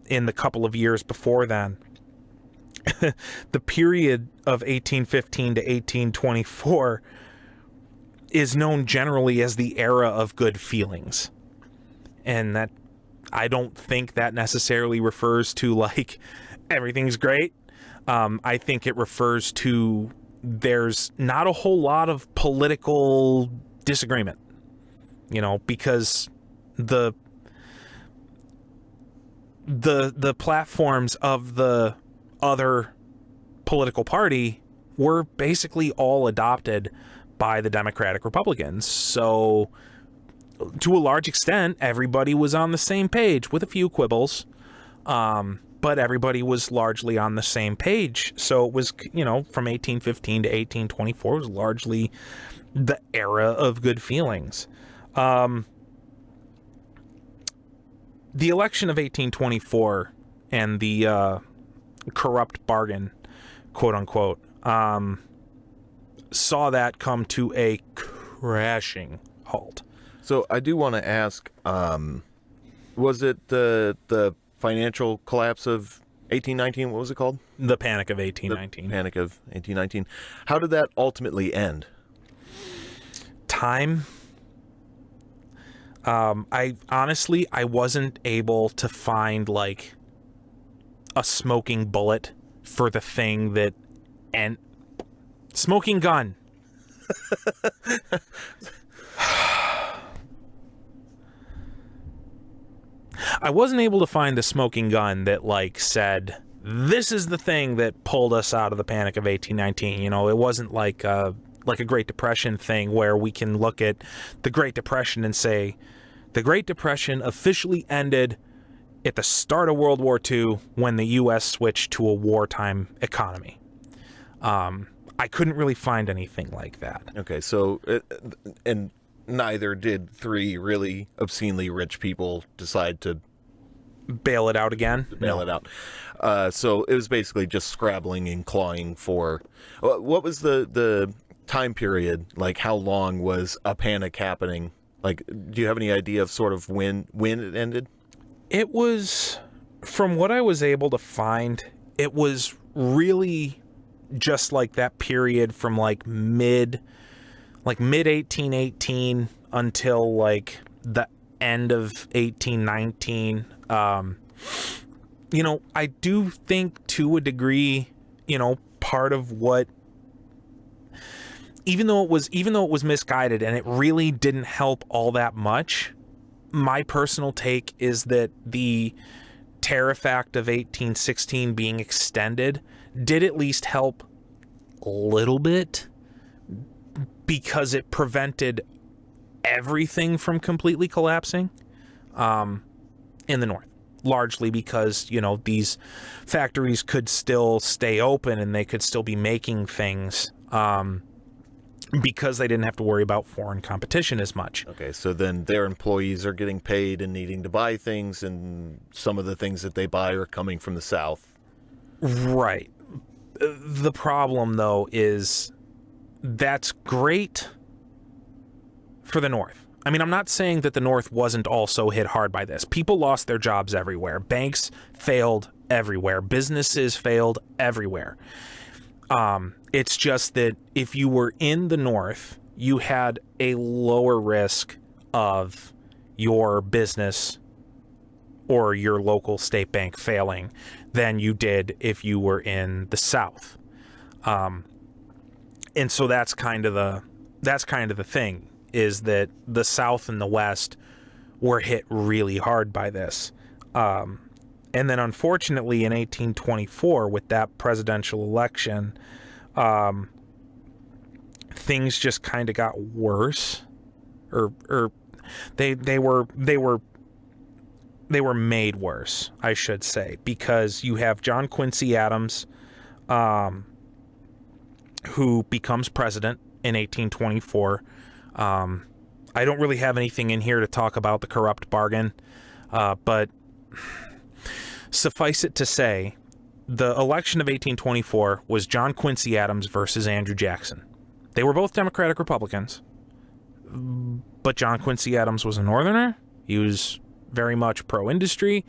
in the couple of years before then, the period of 1815 to 1824 is known generally as the era of good feelings. And that, I don't think that necessarily refers to like everything's great. I think it refers to there's not a whole lot of political disagreement, because the platforms of the other political party were basically all adopted by the Democratic Republicans. So to a large extent, everybody was on the same page with a few quibbles. But everybody was largely on the same page. So it was, from 1815 to 1824 was largely the era of good feelings. The election of 1824 and the corrupt bargain, quote unquote, saw that come to a crashing halt. So I do want to ask, was it the financial collapse of 1819? What was it called? The Panic of 1819. The Panic of 1819. How did that ultimately end? Time. I wasn't able to find like a smoking bullet for the thing that smoking gun. I wasn't able to find the smoking gun that like said, this is the thing that pulled us out of the Panic of 1819. It wasn't like a Great Depression thing where we can look at the Great Depression and say, the Great Depression officially ended at the start of World War II when the U.S. switched to a wartime economy. I couldn't really find anything like that. Okay, so, and neither did three really obscenely rich people decide to bail it out again. Bail it out. So it was basically just scrabbling and clawing for. What was the time period? Like, how long was a panic happening? Like, do you have any idea of sort of when it ended? It was, from what I was able to find, it was really just like that period from like mid 1818 until like the end of 1819. I do think to a degree, part of what, even though it was misguided and it really didn't help all that much, my personal take is that the Tariff Act of 1816 being extended did at least help a little bit, because it prevented everything from completely collapsing in the North, largely because, these factories could still stay open and they could still be making things because they didn't have to worry about foreign competition as much. Okay, so then their employees are getting paid and needing to buy things, and some of the things that they buy are coming from the South. Right. The problem, though, is that's great for the North. I mean, I'm not saying that the North wasn't also hit hard by this. People lost their jobs everywhere. Banks failed everywhere. Businesses failed everywhere. It's just that if you were in the North, you had a lower risk of your business or your local state bank failing than you did if you were in the South. And so that's kind of the thing, is that the South and the West were hit really hard by this. And then unfortunately in 1824, with that presidential election, things just kind of got worse, or they were made worse, I should say, because you have John Quincy Adams, who becomes president in 1824. I don't really have anything in here to talk about the corrupt bargain. But suffice it to say, the election of 1824 was John Quincy Adams versus Andrew Jackson. They were both Democratic Republicans, but John Quincy Adams was a Northerner. He was very much pro-industry.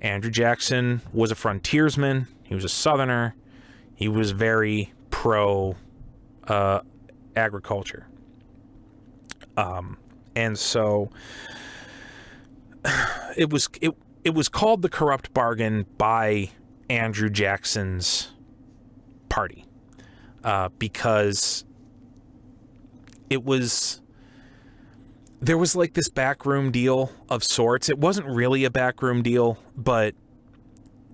Andrew Jackson was a frontiersman. He was a Southerner. He was very pro-agriculture. And so it was called the corrupt bargain by Andrew Jackson's party, because there was like this backroom deal of sorts. It wasn't really a backroom deal, but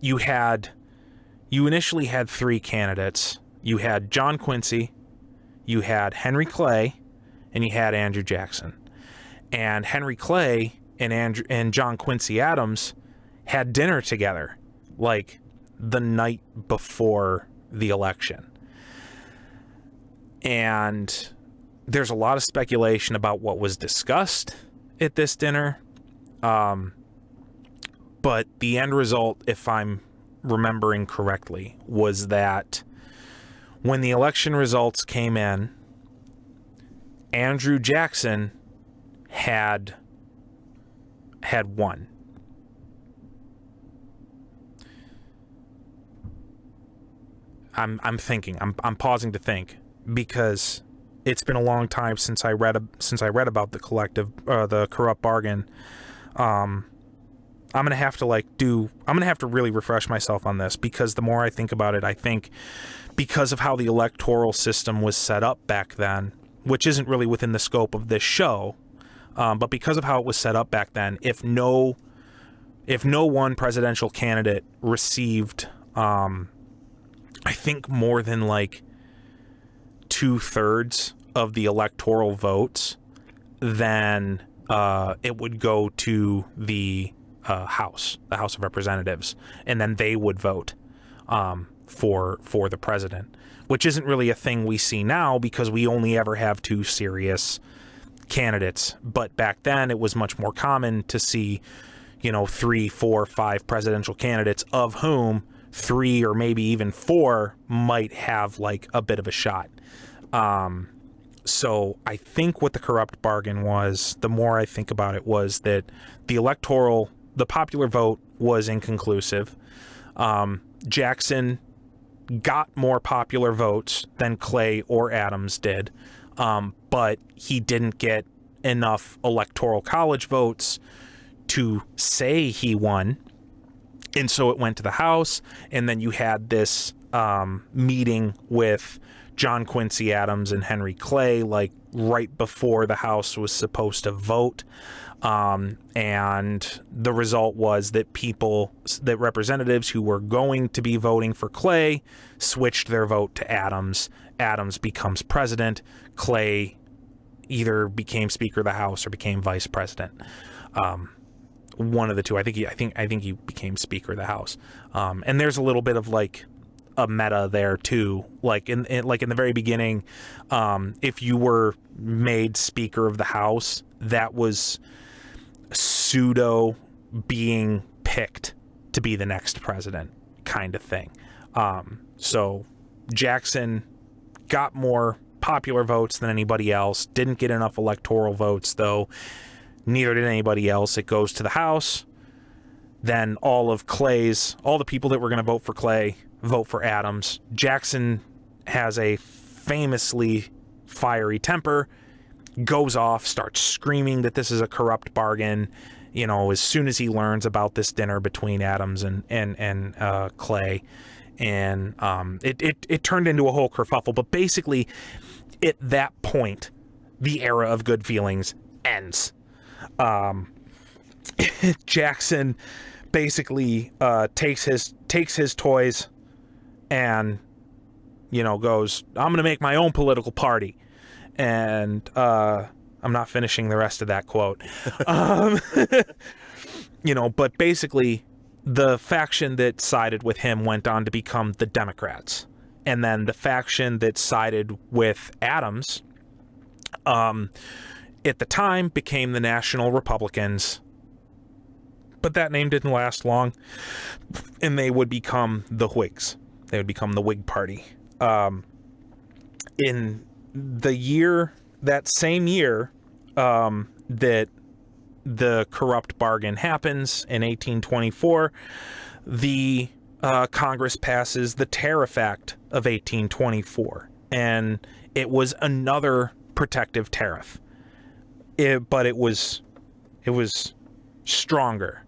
you initially had three candidates. You had John Quincy, you had Henry Clay, and you had Andrew Jackson. And Henry Clay and John Quincy Adams had dinner together, like the night before the election. And there's a lot of speculation about what was discussed at this dinner. But the end result, if I'm remembering correctly, was that when the election results came in, Andrew Jackson had won. I'm pausing to think, because it's been a long time since I read about the corrupt bargain. I'm gonna have to really refresh myself on this, because the more I think about it, I think because of how the electoral system was set up back then, which isn't really within the scope of this show, but because of how it was set up back then, if no one presidential candidate received, I think, more than like 2/3 of the electoral votes, then it would go to the House of Representatives, and then they would vote for the president, which isn't really a thing we see now, because we only ever have two serious candidates. But back then it was much more common to see, 3, 4, 5 presidential candidates, of whom 3 or maybe even 4 might have like a bit of a shot. So I think what the corrupt bargain was, the more I think about it, was that the popular vote was inconclusive. Jackson got more popular votes than Clay or Adams did, but he didn't get enough electoral college votes to say he won. And so it went to the House, and then you had this meeting with John Quincy Adams and Henry Clay, like right before the House was supposed to vote. And the result was that representatives who were going to be voting for Clay switched their vote to Adams. Adams becomes president. Clay either became Speaker of the House or became vice president. One of the two. I think he became Speaker of the House. And there's a little bit of like a meta there too. Like in the very beginning, if you were made Speaker of the House, that was pseudo being picked to be the next president kind of thing. So Jackson got more popular votes than anybody else, didn't get enough electoral votes though. Neither did anybody else. It goes to the House. Then all the people that were going to vote for Clay vote for Adams. Jackson has a famously fiery temper, goes off, starts screaming that this is a corrupt bargain. As soon as he learns about this dinner between Adams and Clay, and it turned into a whole kerfuffle. But basically, at that point, the era of good feelings ends. Jackson basically takes his toys and goes, I'm gonna make my own political party. And I'm not finishing the rest of that quote. But basically the faction that sided with him went on to become the Democrats, and then the faction that sided with Adams at the time became the National Republicans, But that name didn't last long, and they would become the Whigs. They would become the Whig Party. In that same year that the corrupt bargain happens in 1824, the Congress passes the Tariff Act of 1824, and it was another protective tariff. But it was stronger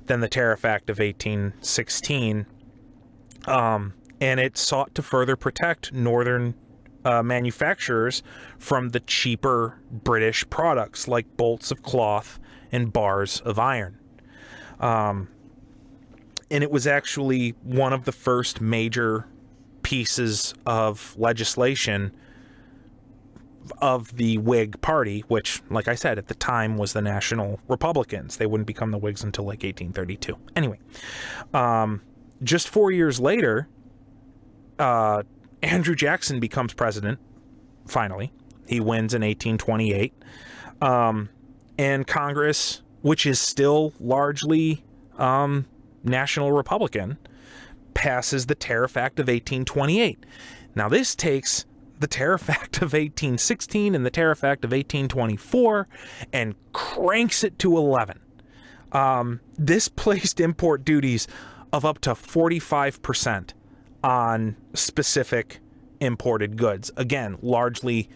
than the Tariff Act of 1816, and it sought to further protect northern manufacturers from the cheaper British products like bolts of cloth and bars of iron. And it was actually one of the first major pieces of legislation of the Whig Party, which, like I said, at the time was the National Republicans. They wouldn't become the Whigs until like 1832. Anyway, just 4 years later, Andrew Jackson becomes president, finally. He wins in 1828. And Congress, which is still largely National Republican, passes the Tariff Act of 1828. Now, this takes the Tariff Act of 1816 and the Tariff Act of 1824 and cranks it to 11. This placed import duties of up to 45% on specific imported goods. Again, largely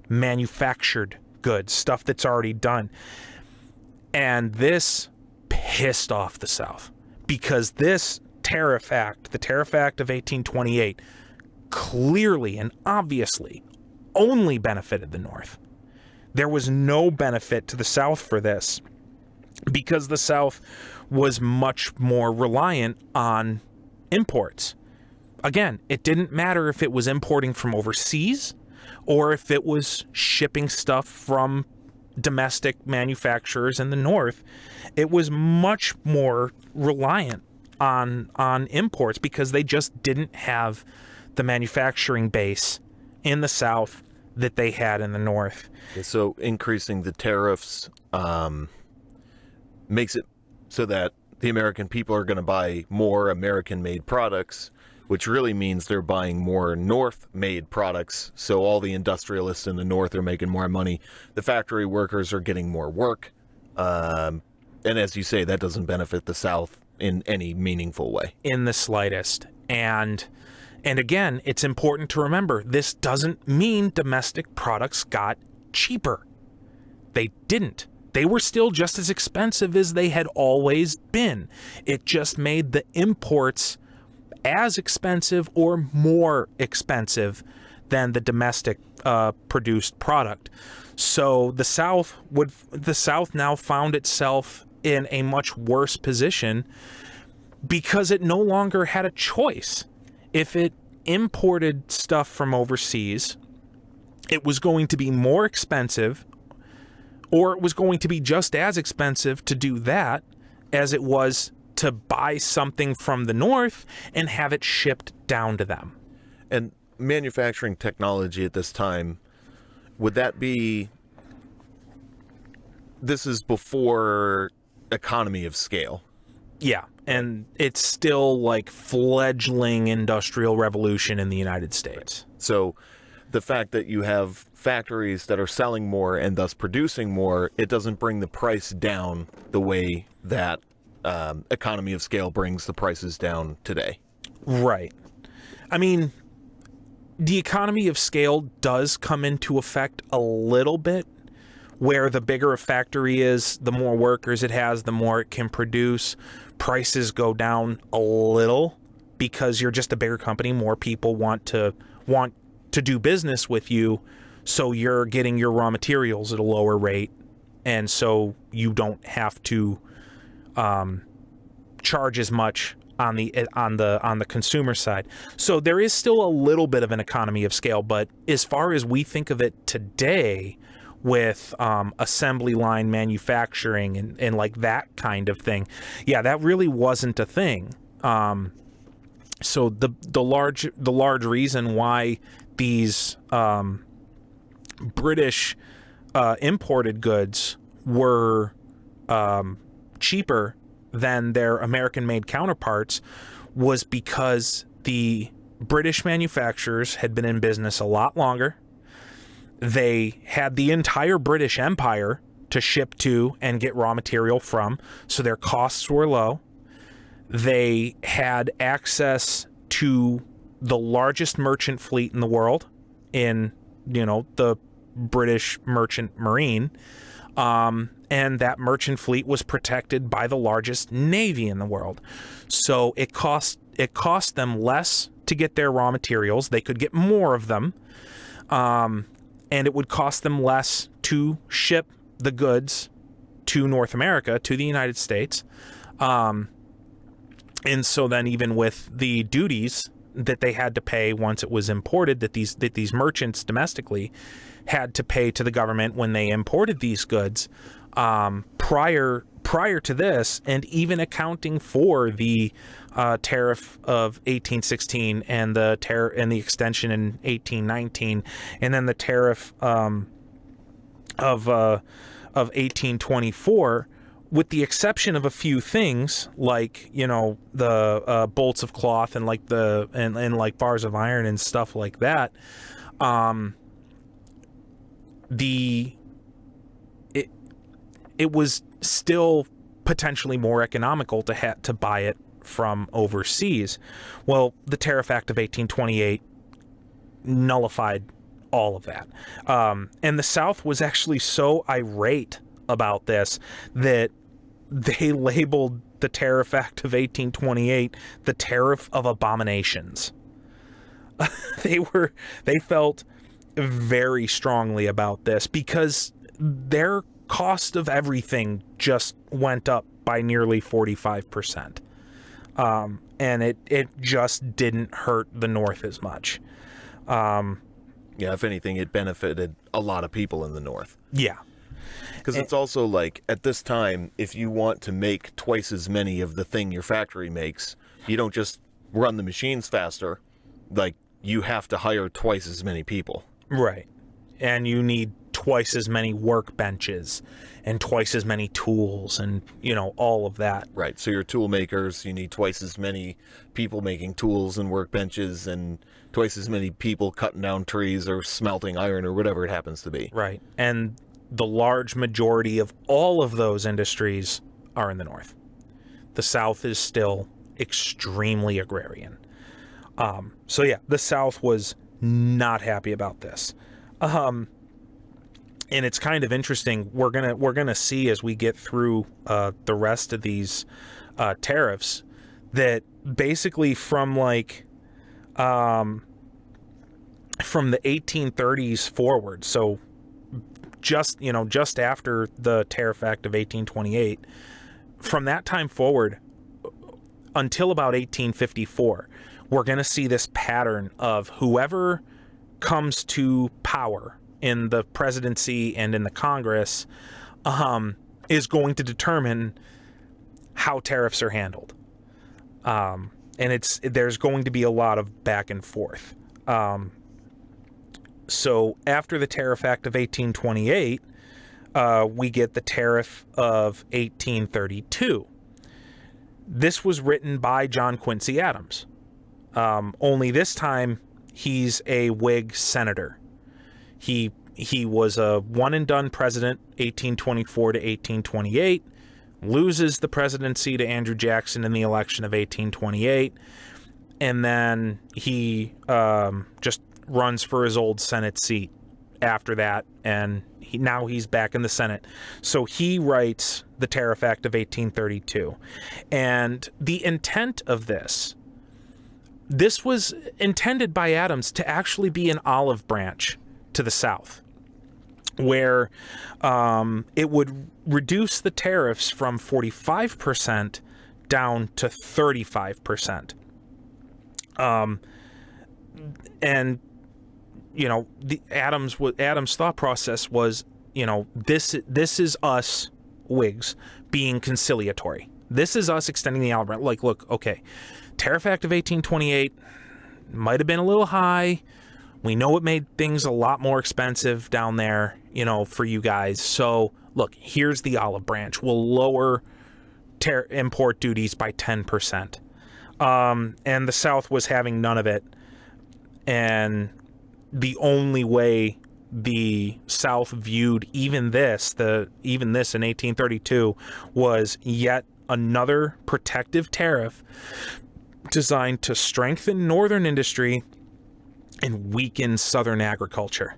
manufactured goods, stuff that's already done. And this pissed off the South, because this Tariff Act, the Tariff Act of 1828, clearly and obviously only benefited the North. There was no benefit to the South for this, because the South was much more reliant on imports. Again, it didn't matter if it was importing from overseas or if it was shipping stuff from domestic manufacturers in the North. It was much more reliant on imports, because they just didn't have the manufacturing base in the South that they had in the North. So increasing the tariffs makes it so that the American people are going to buy more American-made products, which really means they're buying more North-made products. So all the industrialists in the North are making more money. The factory workers are getting more work. And as you say, that doesn't benefit the South in any meaningful way. In the slightest. And again, it's important to remember, this doesn't mean domestic products got cheaper. They didn't. They were still just as expensive as they had always been. It just made the imports as expensive or more expensive than the domestic produced product. So the South now found itself in a much worse position, because it no longer had a choice. If it imported stuff from overseas, it was going to be more expensive, or it was going to be just as expensive to do that as it was to buy something from the North and have it shipped down to them. And manufacturing technology at this time, would that be... This is before economy of scale. Yeah, and it's still like fledgling industrial revolution in the United States. So the fact that you have factories that are selling more and thus producing more, it doesn't bring the price down the way that economy of scale brings the prices down today. Right. I mean, the economy of scale does come into effect a little bit, where the bigger a factory is, the more workers it has, the more it can produce. Prices go down a little because you're just a bigger company. More people want to do business with you, so you're getting your raw materials at a lower rate, and so you don't have to charge as much on the consumer side. So there is still a little bit of an economy of scale, but as far as we think of it today, with assembly line manufacturing and like that kind of thing, yeah, that really wasn't a thing. So the large reason why these British imported goods were cheaper than their American-made counterparts was because the British manufacturers had been in business a lot longer. They had the entire British Empire to ship to and get raw material from, so their costs were low. They had access to the largest merchant fleet in the world in, the British Merchant Marine. And that merchant fleet was protected by the largest navy in the world. So it cost them less to get their raw materials. They could get more of them. And it would cost them less to ship the goods to North America, to the United States. And so then even with the duties that they had to pay once it was imported, that these merchants domestically had to pay to the government when they imported these goods, prior to this, and even accounting for the tariff of 1816 and the extension in 1819, and then the tariff of 1824, with the exception of a few things like the bolts of cloth and like like bars of iron and stuff like that. It was still potentially more economical to buy it from overseas. Well, the Tariff Act of 1828 nullified all of that. And the South was actually so irate about this that they labeled the Tariff Act of 1828 the Tariff of Abominations. They felt very strongly about this because their cost of everything just went up by nearly 45%. And it just didn't hurt the North as much. Yeah, if anything, it benefited a lot of people in the North. Yeah. Because it's also like, at this time, if you want to make twice as many of the thing your factory makes, you don't just run the machines faster. Like, you have to hire twice as many people. Right. And you need twice as many workbenches and twice as many tools and, all of that. Right. So your tool makers, you need twice as many people making tools and workbenches and twice as many people cutting down trees or smelting iron or whatever it happens to be. Right. And the large majority of all of those industries are in the North. The South is still extremely agrarian. So yeah, the South was not happy about this. And it's kind of interesting. We're gonna see as we get through the rest of these tariffs that basically from the 1830s forward. So just after the Tariff Act of 1828, from that time forward until about 1854, we're going to see this pattern of whoever comes to power in the presidency and in the Congress is going to determine how tariffs are handled. And there's going to be a lot of back and forth. So after the Tariff Act of 1828, we get the Tariff of 1832. This was written by John Quincy Adams. Only this time, he's a Whig senator. He was a one-and-done president, 1824 to 1828, loses the presidency to Andrew Jackson in the election of 1828, and then he just runs for his old Senate seat after that, and now he's back in the Senate. So he writes the Tariff Act of 1832. And the intent of this was intended by Adams to actually be an olive branch to the South, where it would reduce the tariffs from 45% down to 35%. And the Adams' thought process was, this is us Whigs being conciliatory. This is us extending the olive branch. Like, look, okay, Tariff Act of 1828 might have been a little high. We know it made things a lot more expensive down there, for you guys. So, look, here's the olive branch. We'll lower import duties by 10%. And the South was having none of it. And the only way the South viewed even this in 1832 was yet another protective tariff designed to strengthen Northern industry and weaken Southern agriculture,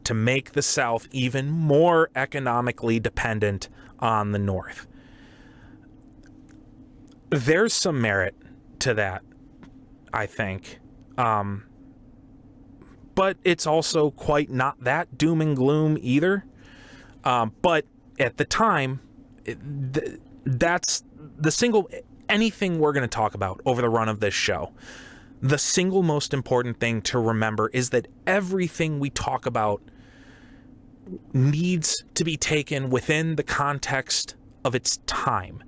to make the South even more economically dependent on the North. There's some merit to that, I think. But it's also quite not that doom and gloom either. But at the time, that's the single, anything we're going to talk about over the run of this show, the single most important thing to remember is that everything we talk about needs to be taken within the context of its time,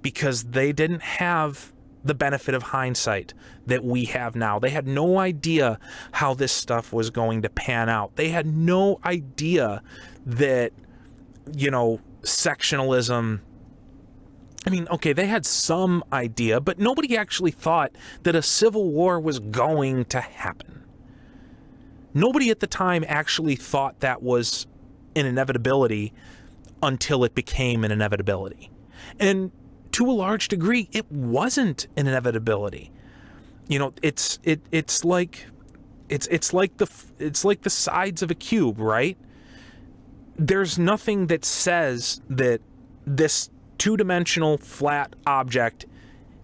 because they didn't have the benefit of hindsight that we have now. They had no idea how this stuff was going to pan out. They had no idea that, sectionalism, I mean, okay, they had some idea, but nobody actually thought that a civil war was going to happen. Nobody at the time actually thought that was an inevitability until it became an inevitability. And to a large degree, it wasn't an inevitability. It's like the sides of a cube, right? There's nothing that says that this two-dimensional flat object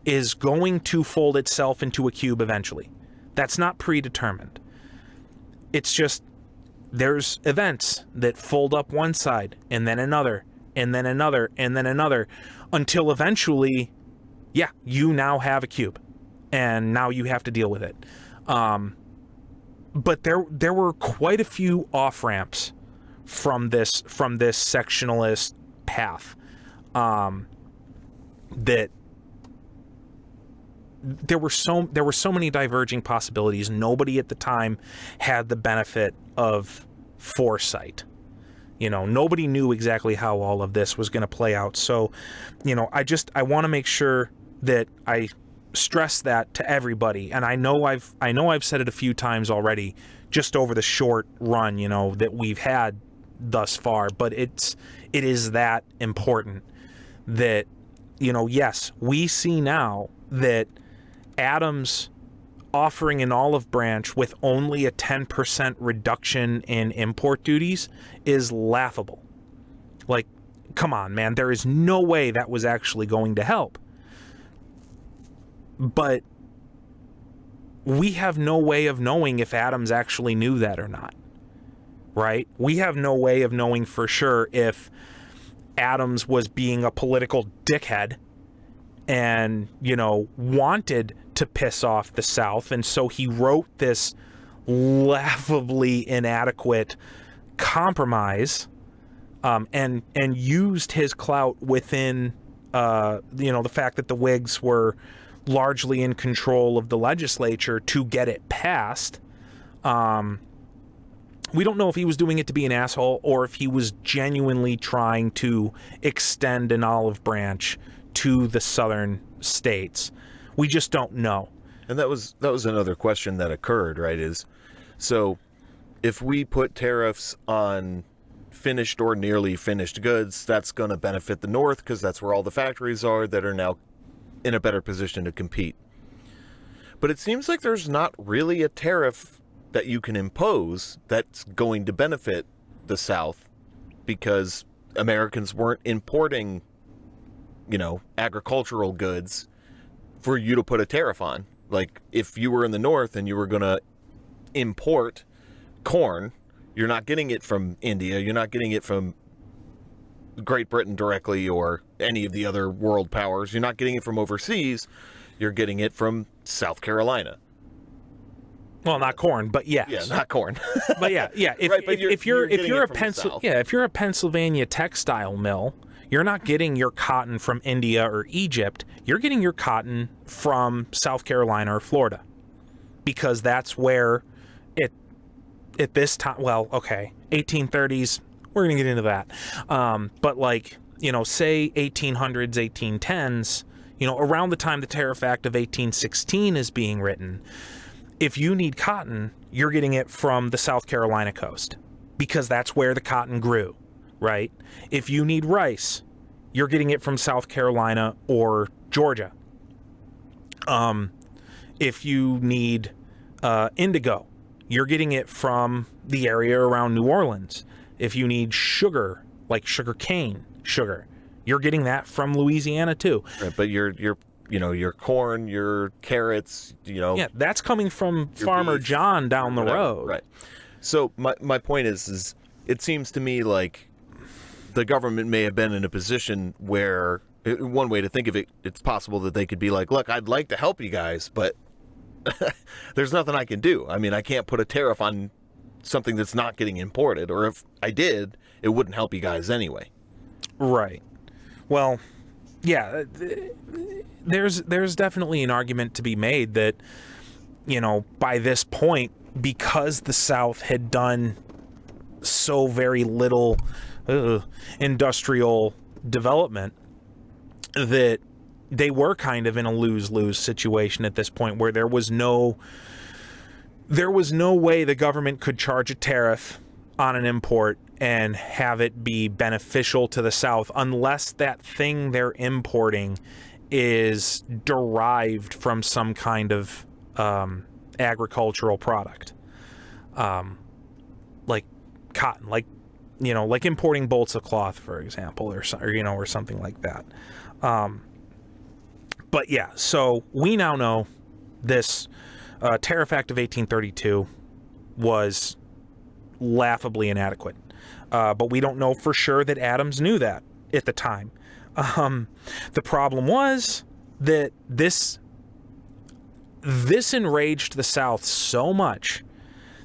is going to fold itself into a cube eventually. That's not predetermined. It's just there's events that fold up one side and then another and then another and then another until eventually, you now have a cube and now you have to deal with it. But there were quite a few off-ramps from this sectionalist path. That there were so many diverging possibilities. Nobody at the time had the benefit of foresight. Nobody knew exactly how all of this was going to play out. So, I want to make sure that I stress that to everybody. And I know I've said it a few times already, just over the short run, that we've had thus far. But it is that important that, yes, we see now that Adams offering an olive branch with only a 10% reduction in import duties is laughable. Like, come on, man, there is no way that was actually going to help. But we have no way of knowing if Adams actually knew that or not, right? We have no way of knowing for sure if Adams was being a political dickhead and, wanted to piss off the South. And so he wrote this laughably inadequate compromise and used his clout within, the fact that the Whigs were largely in control of the legislature to get it passed. We don't know if he was doing it to be an asshole or if he was genuinely trying to extend an olive branch to the southern states. We just don't know. And that was another question that occurred, right? So if we put tariffs on finished or nearly finished goods, that's going to benefit the North because that's where all the factories are that are now in a better position to compete. But it seems like there's not really a tariff that you can impose that's going to benefit the South because Americans weren't importing, agricultural goods for you to put a tariff on. Like, if you were in the North and you were going to import corn, you're not getting it from India, you're not getting it from Great Britain directly or any of the other world powers, you're not getting it from overseas, you're getting it from South Carolina. Well, not corn, but yes. Yeah, not corn. But yeah. If you're a Pennsylvania textile mill, you're not getting your cotton from India or Egypt. You're getting your cotton from South Carolina or Florida, because that's where it at this time. Well, okay, 1830s. We're gonna get into that, but like say 1800s, 1810s, around the time the Tariff Act of 1816 is being written, if you need cotton, you're getting it from the South Carolina coast because that's where the cotton grew, right? If you need rice, you're getting it from South Carolina or Georgia. If you need indigo, you're getting it from the area around New Orleans. If you need sugar, like sugar cane sugar, you're getting that from Louisiana too. Right, but your corn, your carrots, yeah, that's coming from Farmer beef, John down the road. Right. So my point is it seems to me like the government may have been in a position where, one way to think of it, it's possible that they could be like, look, I'd like to help you guys, but there's nothing I can do. I mean, I can't put a tariff on something that's not getting imported, or if I did, it wouldn't help you guys anyway. Right. Well, yeah, there's definitely an argument to be made that, by this point, because the South had done so very little industrial development, that they were kind of in a lose-lose situation at this point, where there was no way the government could charge a tariff on an import and have it be beneficial to the South unless that thing they're importing is derived from some kind of agricultural product, like cotton, like importing bolts of cloth, for example, or something like that. But yeah, so we now know this Tariff Act of 1832 was laughably inadequate. But we don't know for sure that Adams knew that at the time. The problem was that this enraged the South so much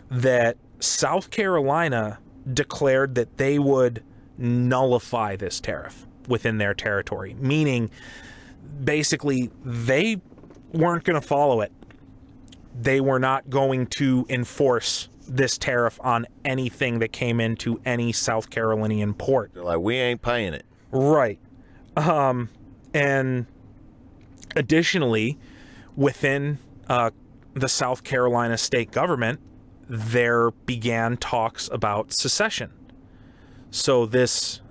that South Carolina declared that they would nullify this tariff within their territory, meaning basically they weren't going to follow it. They were not going to enforce this tariff on anything that came into any South Carolinian port. They're like, we ain't paying it. Right. And additionally, within the South Carolina state government, there began talks about secession. So this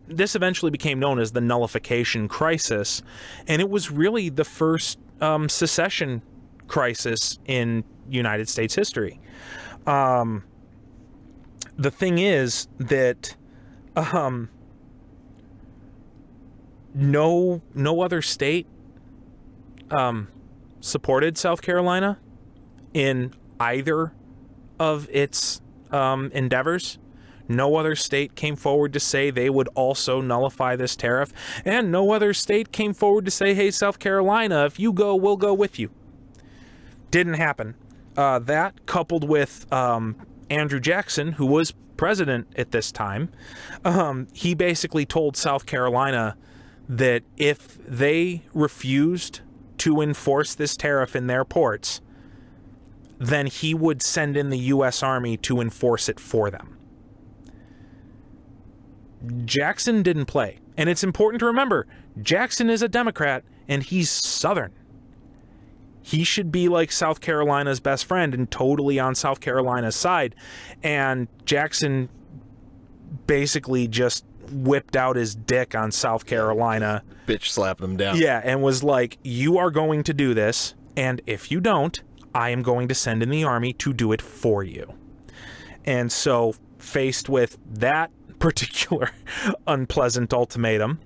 eventually became known as the nullification crisis, and it was really the first secession crisis in United States history. The thing is that no other state supported South Carolina in either of its endeavors. No other state came forward to say they would also nullify this tariff, and no other state came forward to say, hey, South Carolina, if you go, we'll go with you. Didn't happen. That, coupled with Andrew Jackson, who was president at this time, he basically told South Carolina that if they refused to enforce this tariff in their ports, then he would send in the U.S. Army to enforce it for them. Jackson didn't play. And it's important to remember, Jackson is a Democrat, and he's Southern. He should be like South Carolina's best friend and totally on South Carolina's side. And Jackson basically just whipped out his dick on South Carolina. Bitch slapped him down. Yeah, and was like, you are going to do this, and if you don't, I am going to send in the army to do it for you. And so, faced with that particular unpleasant ultimatum,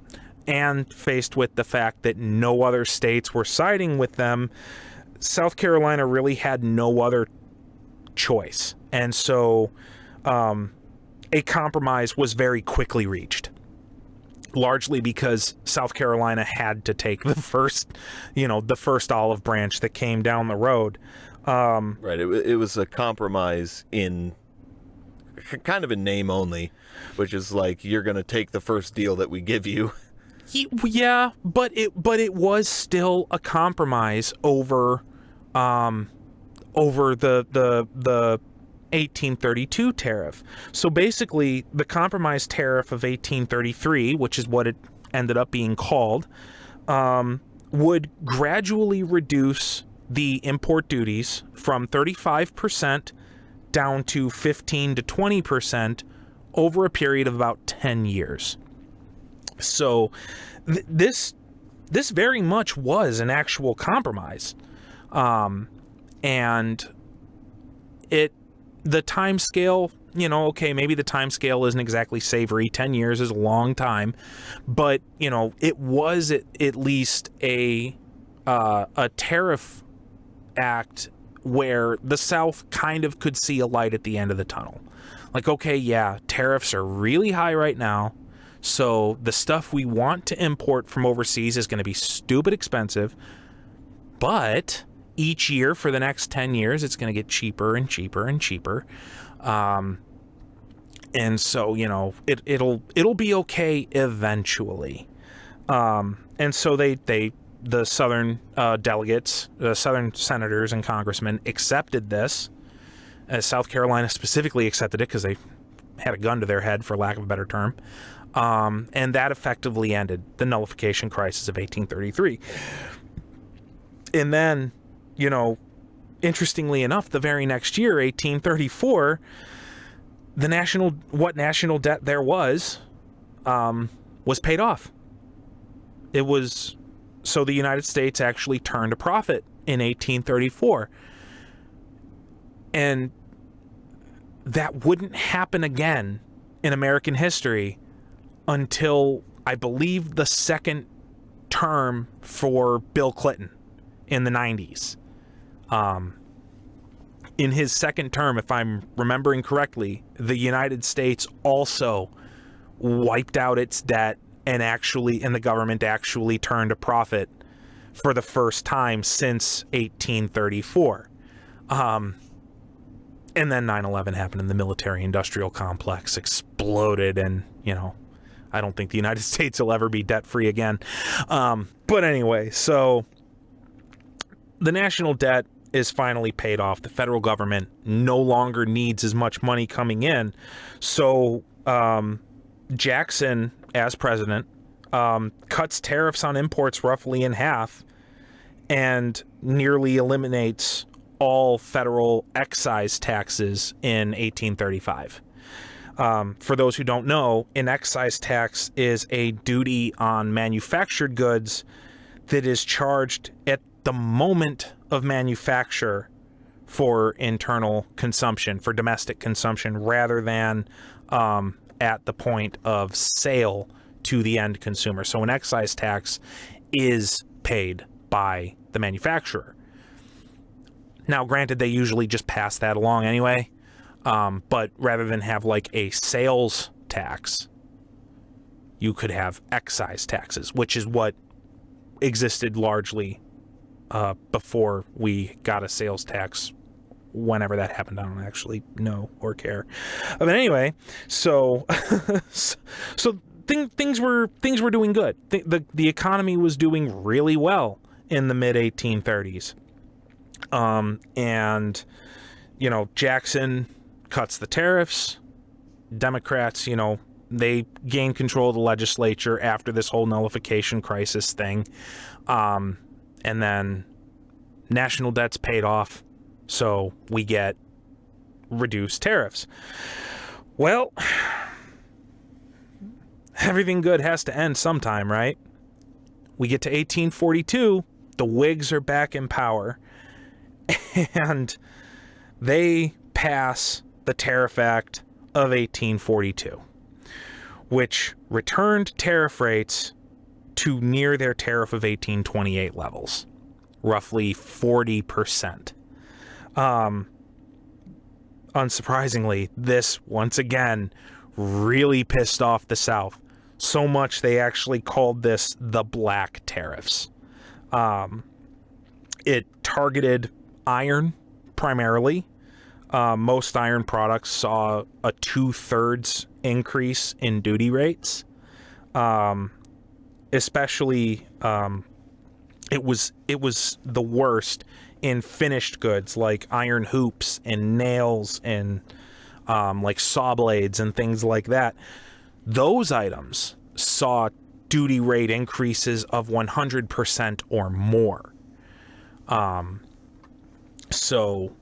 and faced with the fact that no other states were siding with them, South Carolina really had no other choice. And so a compromise was very quickly reached, largely because South Carolina had to take the first olive branch that came down the road. Right. It was a compromise in kind of in name only, which is like, you're going to take the first deal that we give you. Yeah, but it was still a compromise over the 1832 tariff. So basically, the compromise tariff of 1833, which is what it ended up being called, would gradually reduce the import duties from 35% down to 15 to 20% over a period of about 10 years. So this very much was an actual compromise. And the time scale, okay, maybe the time scale isn't exactly savory. 10 years is a long time, but it was at least a tariff act where the South kind of could see a light at the end of the tunnel. Like, okay, yeah, tariffs are really high right now, so the stuff we want to import from overseas is going to be stupid expensive, but each year for the next 10 years, it's going to get cheaper and cheaper and cheaper. And so, it'll be okay eventually. And so the Southern delegates, the Southern senators and congressmen accepted this. South Carolina specifically accepted it because they had a gun to their head, for lack of a better term. And that effectively ended the nullification crisis of 1833. And then, interestingly enough, the very next year, 1834, what national debt there was paid off. So the United States actually turned a profit in 1834. And that wouldn't happen again in American history until, I believe, the second term for Bill Clinton in the 90s. In his second term, if I'm remembering correctly, the United States also wiped out its debt and the government actually turned a profit for the first time since 1834. And then 9/11 happened and the military-industrial complex exploded, and, I don't think the United States will ever be debt-free again. But anyway, so the national debt is finally paid off. The federal government no longer needs as much money coming in. So Jackson, as president, cuts tariffs on imports roughly in half and nearly eliminates all federal excise taxes in 1835. For those who don't know, an excise tax is a duty on manufactured goods that is charged at the moment of manufacture for internal consumption, for domestic consumption, rather than at the point of sale to the end consumer. So an excise tax is paid by the manufacturer. Now, granted, they usually just pass that along anyway, but rather than have like a sales tax, you could have excise taxes, which is what existed largely before we got a sales tax. Whenever that happened, I don't actually know or care. But anyway, so things were doing good. The economy was doing really well in the mid 1830s. And Jackson cuts the tariffs. Democrats, they gain control of the legislature after this whole nullification crisis thing. And then national debt's paid off. So we get reduced tariffs. Well, everything good has to end sometime, right? We get to 1842. The Whigs are back in power. And they pass the Tariff Act of 1842, which returned tariff rates to near their tariff of 1828 levels, roughly 40%. Unsurprisingly, this, once again, really pissed off the South. So much they actually called this the Black Tariffs. It targeted iron, primarily. Most iron products saw a 2/3 increase in duty rates. Especially, it was the worst in finished goods like iron hoops and nails and like saw blades and things like that, those items saw duty rate increases of 100% or more. So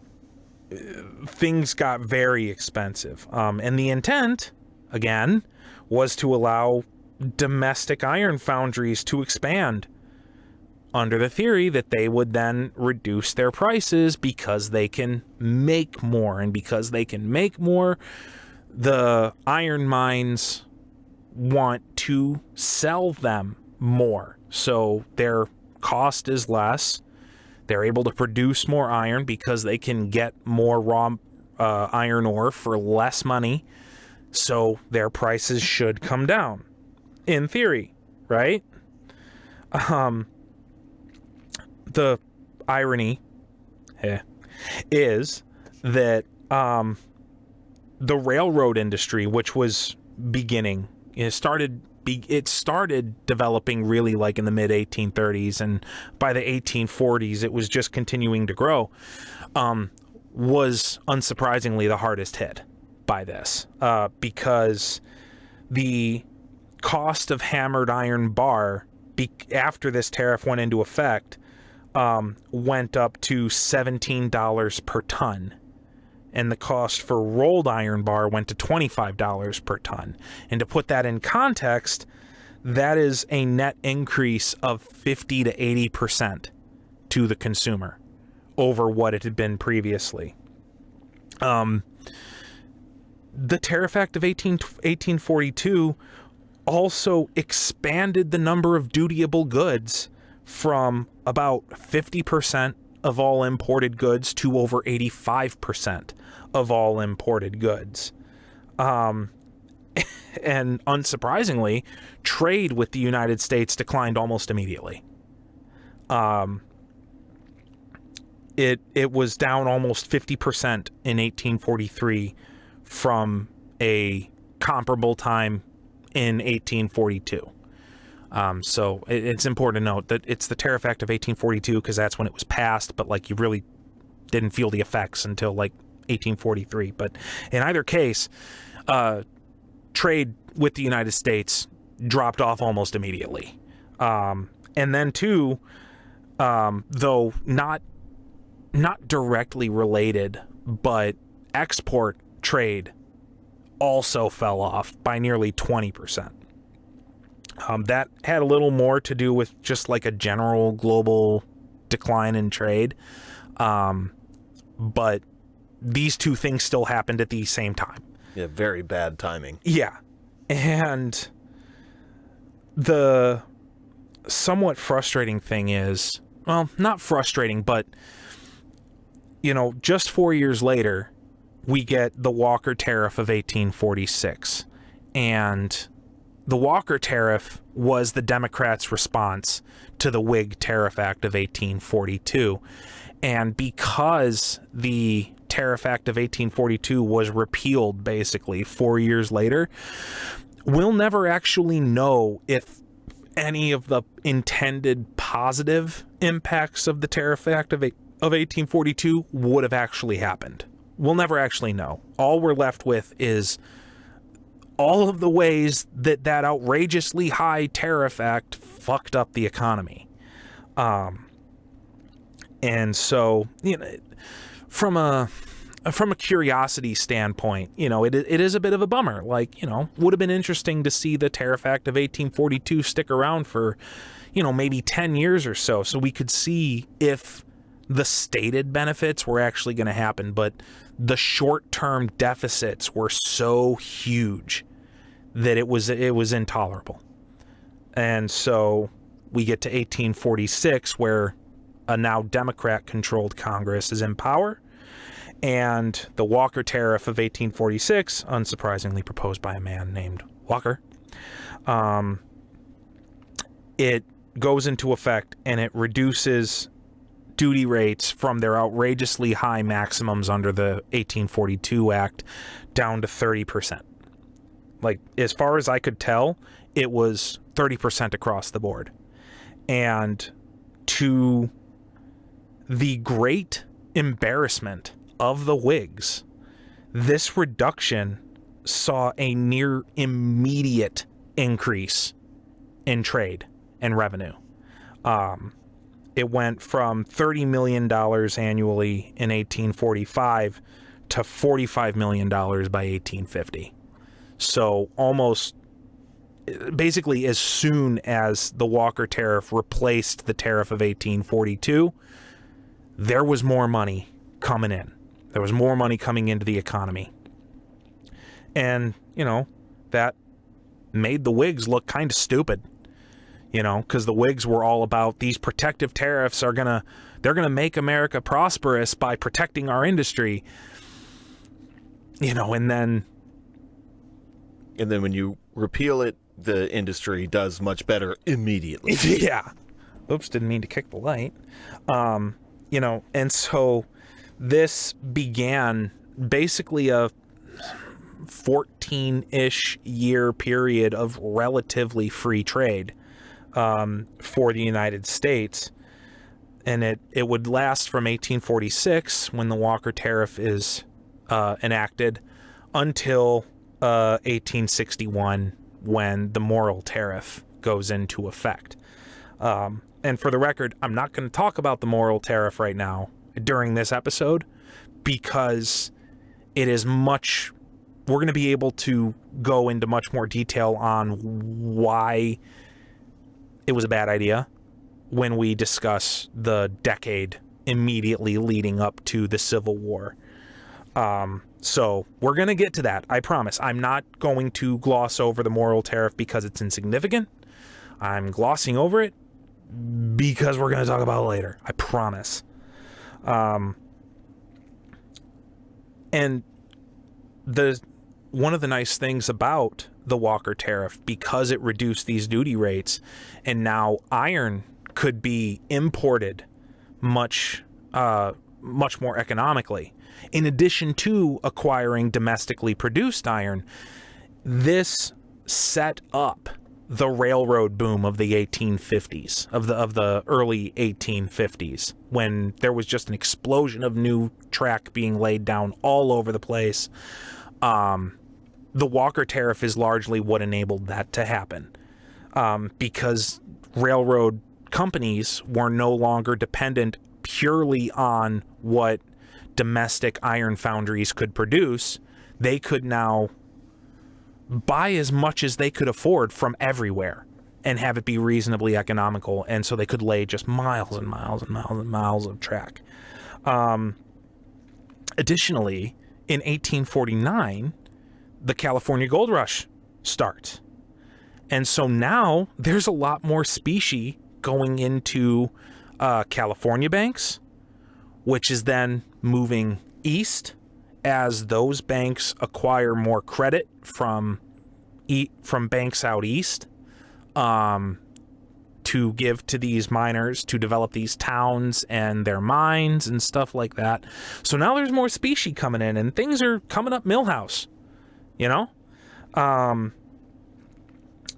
things got very expensive. And the intent, again, was to allow domestic iron foundries to expand under the theory that they would then reduce their prices because they can make more. And because they can make more, the iron mines want to sell them more. So their cost is less. They're able to produce more iron because they can get more raw iron ore for less money. So their prices should come down, in theory, right? The irony is that the railroad industry, which was beginning, it started developing really like in the mid 1830s, and by the 1840s it was just continuing to grow, was unsurprisingly the hardest hit by this, because the cost of hammered iron bar after this tariff went into effect went up to $17 per ton. And the cost for rolled iron bar went to $25 per ton. And to put that in context, that is a net increase of 50 to 80% to the consumer over what it had been previously. The Tariff Act of 1842 also expanded the number of dutiable goods from about 50% of all imported goods to over 85% of all imported goods. And unsurprisingly, trade with the United States declined almost immediately. It was down almost 50% in 1843 from a comparable time in 1842. So it's important to note that it's the Tariff Act of 1842 because that's when it was passed, but like you really didn't feel the effects until like 1843. But in either case, trade with the United States dropped off almost immediately. And then too, though not directly related, but export trade also fell off by nearly 20%. That had a little more to do with just like a general global decline in trade. But these two things still happened at the same time. Yeah, very bad timing. Yeah. And the somewhat frustrating thing is, well, not frustrating, but, you know, just 4 years later, we get the Walker Tariff of 1846. And the Walker Tariff was the Democrats' response to the Whig Tariff Act of 1842. And because the Tariff Act of 1842 was repealed basically 4 years later, we'll never actually know if any of the intended positive impacts of the Tariff Act of 1842 would have actually happened. We'll never actually know. All we're left with is all of the ways that outrageously high tariff act fucked up the economy. And so, you know, from a curiosity standpoint, you know, it is a bit of a bummer. Like, you know, would have been interesting to see the Tariff Act of 1842 stick around for, you know, maybe 10 years or so we could see if the stated benefits were actually going to happen. But the short-term deficits were so huge that it was intolerable. And so we get to 1846, where a now Democrat-controlled Congress is in power, and the Walker Tariff of 1846, unsurprisingly proposed by a man named Walker, it goes into effect, and it reduces duty rates from their outrageously high maximums under the 1842 Act down to 30%. Like, as far as I could tell, it was 30% across the board. And to the great embarrassment of the Whigs, this reduction saw a near immediate increase in trade and revenue. It went from $30 million annually in 1845 to $45 million by 1850. So almost, basically as soon as the Walker Tariff replaced the tariff of 1842, there was more money coming in. There was more money coming into the economy. And, that made the Whigs look kind of stupid, because the Whigs were all about these protective tariffs they're going to make America prosperous by protecting our industry, and then when you repeal it, the industry does much better immediately. Yeah. Oops, didn't mean to kick the light. And so this began basically a 14-ish year period of relatively free trade for the United States. And it would last from 1846, when the Walker Tariff is enacted, until 1861, when the Morrill Tariff goes into effect. And for the record, I'm not going to talk about the Morrill Tariff right now during this episode, because it is much... We're going to be able to go into much more detail on why it was a bad idea when we discuss the decade immediately leading up to the Civil War. So we're going to get to that. I promise. I'm not going to gloss over the Morrill Tariff because it's insignificant. I'm glossing over it because we're going to talk about it later. I promise. And one of the nice things about the Walker Tariff, because it reduced these duty rates, and now iron could be imported much more economically, in addition to acquiring domestically produced iron, this set up the railroad boom of the 1850s, of the early 1850s, when there was just an explosion of new track being laid down all over the place. The Walker Tariff is largely what enabled that to happen, because railroad companies were no longer dependent purely on what domestic iron foundries could produce. They could now buy as much as they could afford from everywhere and have it be reasonably economical, and so they could lay just miles and miles and miles and miles of track. Additionally, in 1849, the California Gold Rush starts. And so now there's a lot more specie going into California banks, which is then moving east as those banks acquire more credit from banks out east to give to these miners to develop these towns and their mines and stuff like that. So now there's more specie coming in, and things are coming up Millhouse.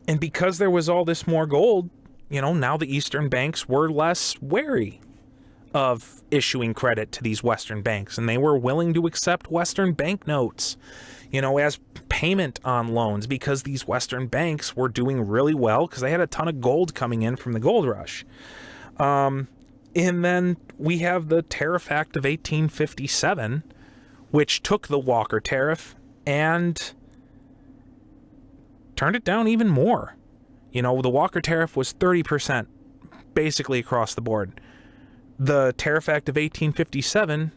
And because there was all this more gold, now the Eastern banks were less wary of issuing credit to these Western banks, and they were willing to accept Western banknotes, as payment on loans, because these Western banks were doing really well because they had a ton of gold coming in from the gold rush. And then we have the Tariff Act of 1857, which took the Walker Tariff and turned it down even more. The Walker Tariff was 30% basically across the board. The Tariff Act of 1857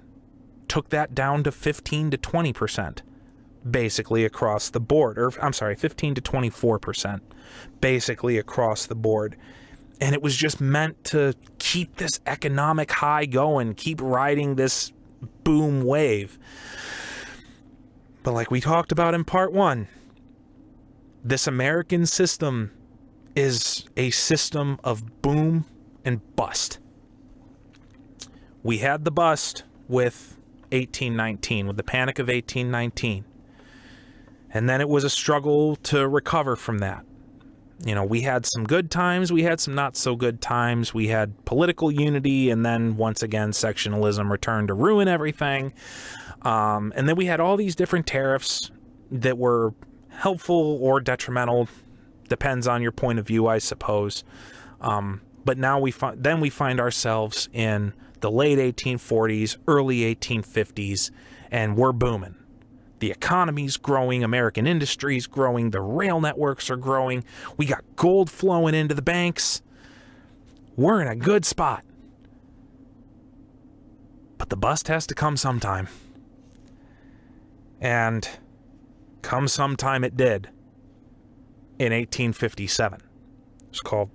took that down to 15 to 20% basically across the board. Or, I'm sorry, 15 to 24% basically across the board. And it was just meant to keep this economic high going, keep riding this boom wave. But like we talked about in part one, this American system is a system of boom and bust. We had the bust with 1819, with the Panic of 1819. And then it was a struggle to recover from that. We had some good times, we had some not so good times, we had political unity, and then once again, sectionalism returned to ruin everything. And then we had all these different tariffs that were helpful or detrimental, depends on your point of view, I suppose. But now we find ourselves in the late 1840s, early 1850s, and we're booming. The economy's growing, American industry's growing, the rail networks are growing, we got gold flowing into the banks. We're in a good spot. But the bust has to come sometime. And come sometime it did in 1857. It's called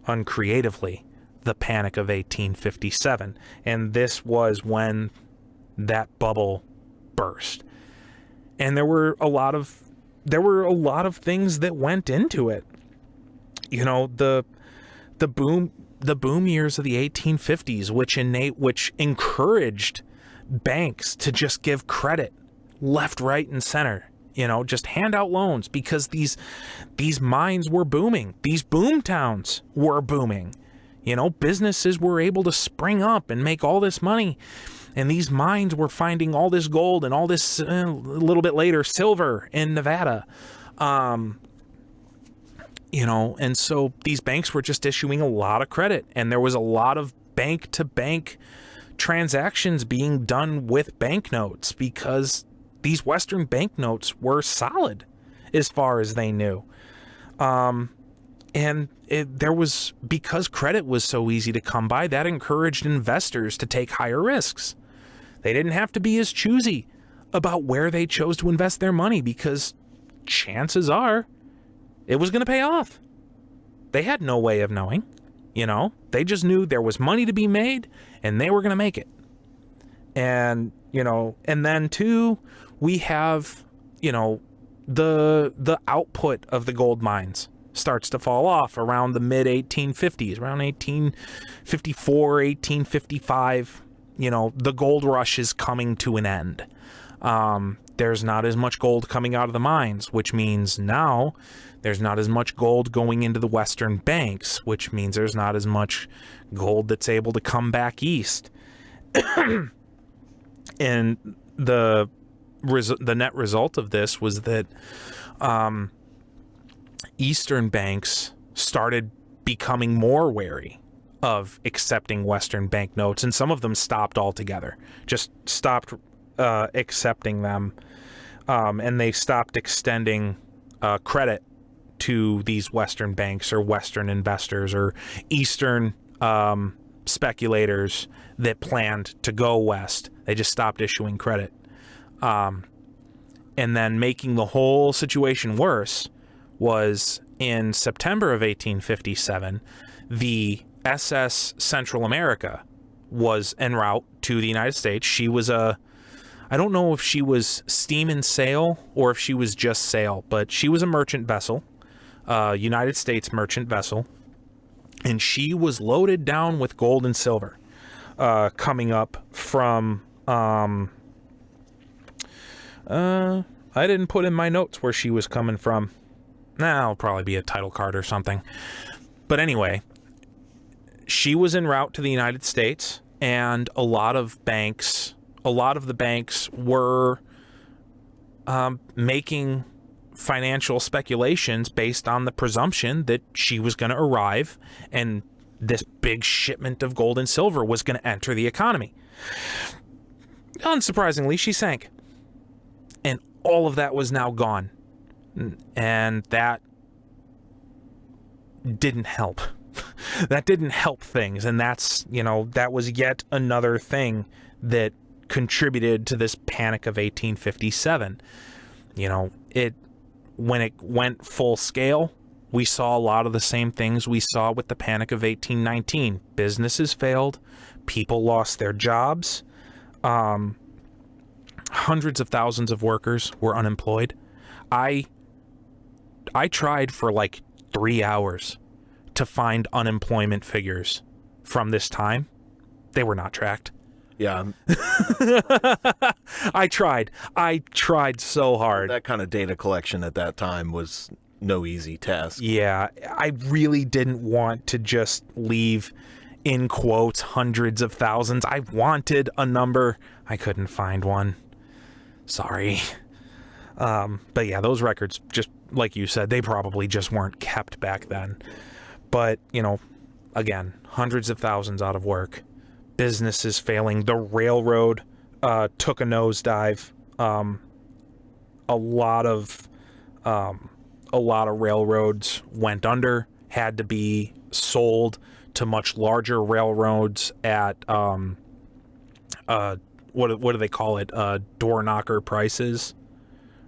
uncreatively the Panic of 1857. And this was when that bubble burst. And there were a lot of things that went into it. The boom years of the 1850s, which encouraged banks to just give credit left, right, and center. Just hand out loans because these mines were booming. These boom towns were booming. Businesses were able to spring up and make all this money. And these mines were finding all this gold and all this, a little bit later, silver in Nevada. And so these banks were just issuing a lot of credit. And there was a lot of bank-to-bank transactions being done with banknotes because these Western banknotes were solid as far as they knew. Because credit was so easy to come by, that encouraged investors to take higher risks. They didn't have to be as choosy about where they chose to invest their money because chances are it was going to pay off. They had no way of knowing, they just knew there was money to be made and they were going to make it. And, and then too, we have, the output of the gold mines starts to fall off around the mid 1850s, around 1854, 1855. The gold rush is coming to an end. There's not as much gold coming out of the mines, which means now there's not as much gold going into the Western banks, which means there's not as much gold that's able to come back east. And the net result of this was that Eastern banks started becoming more wary of accepting Western banknotes, and some of them stopped altogether, just stopped accepting them, and they stopped extending credit to these Western banks or Western investors or Eastern speculators that planned to go west. They just stopped issuing credit. And then making the whole situation worse was in September of 1857, the SS Central America was en route to the United States. She was I don't know if she was steam and sail or if she was just sail, but she was a merchant vessel, United States merchant vessel, and she was loaded down with gold and silver, coming up from, I didn't put in my notes where she was coming from. It'll probably be a title card or something. But anyway, she was en route to the United States, and a lot of the banks were making financial speculations based on the presumption that she was going to arrive and this big shipment of gold and silver was going to enter the economy. Unsurprisingly, she sank. And all of that was now gone. And that didn't help. That didn't help things. And that was yet another thing that contributed to this Panic of 1857. When it went full scale, we saw a lot of the same things we saw with the Panic of 1819. Businesses failed. People lost their jobs. Hundreds of thousands of workers were unemployed. I tried for like 3 hours to find unemployment figures from this time. They were not tracked. Yeah. I tried so hard. That kind of data collection at that time was no easy task. Yeah, I really didn't want to just leave, in quotes, hundreds of thousands. I wanted a number. I couldn't find one. Sorry. But yeah, those records, just like you said, they probably just weren't kept back then. But, you know, again, hundreds of thousands out of work, businesses failing. The railroad took a nosedive. A lot of railroads went under, had to be sold to much larger railroads at what do they call it? Door knocker prices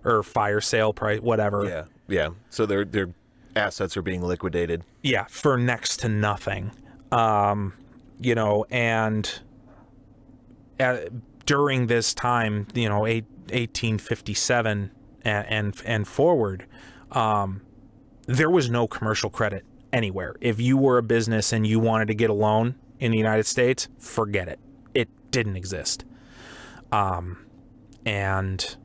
or fire sale price, whatever. Yeah. So their assets are being liquidated. Yeah, for next to nothing. You know, and during this time, you know, 1857 and forward, there was no commercial credit anywhere. If you were a business and you wanted to get a loan in the United States, forget it. It didn't exist. And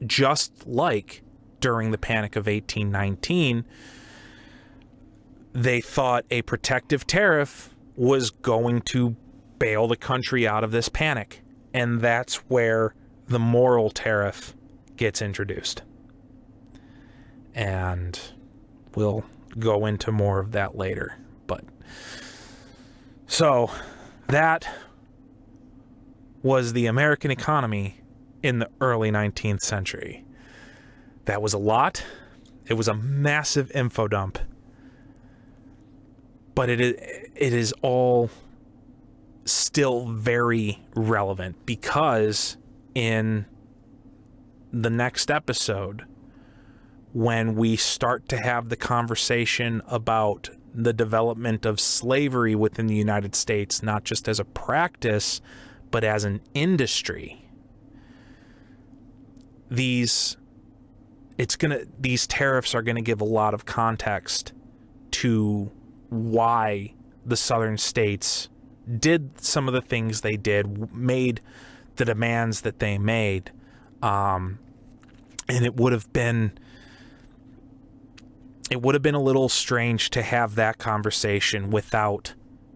just like during the Panic of 1819, they thought a protective tariff was going to bail the country out of this panic. And that's where the moral tariff gets introduced. And we'll go into more of that later. But so that was the American economy in the early 19th century. That was a lot. It was a massive info dump. But it is all still very relevant, because in the next episode, when we start to have the conversation about the development of slavery within the United States, not just as a practice, but as an industry, these tariffs are going to give a lot of context to why the southern states did some of the things they did, made the demands that they made. And it would have been a little strange to have that conversation without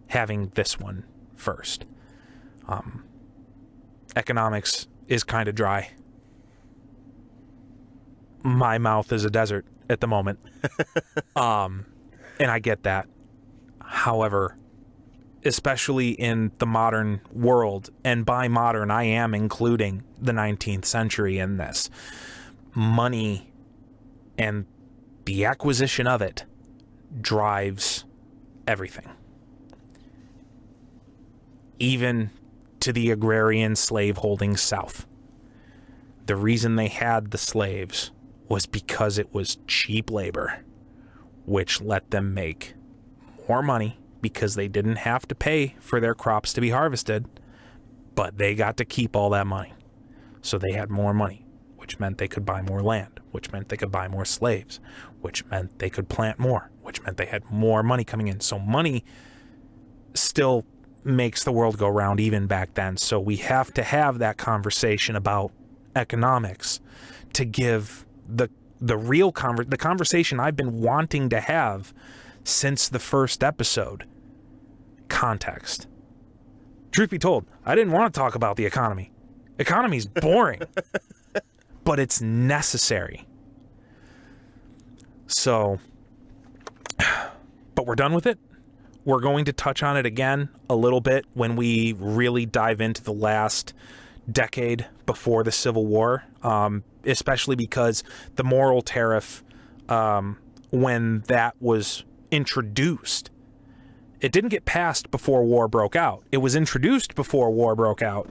having this one first. Economics is kind of dry. My mouth is a desert at the moment. And I get that. However, especially in the modern world, and by modern, I am including the 19th century in this, money and the acquisition of it drives everything. Even to the agrarian slave-holding South. The reason they had the slaves was because it was cheap labor, which let them make more money because they didn't have to pay for their crops to be harvested, but they got to keep all that money. So they had more money, which meant they could buy more land, which meant they could buy more slaves, which meant they could plant more, which meant they had more money coming in. So money still makes the world go round even back then. So we have to have that conversation about economics to give the real the conversation I've been wanting to have since the first episode context. Truth be told, I didn't want to talk about the economy. Economy's boring, but it's necessary. So, but we're done with it. We're going to touch on it again a little bit when we really dive into the last decade before the Civil War, especially because the moral tariff, when that was introduced, it didn't get passed before war broke out. It was introduced before war broke out.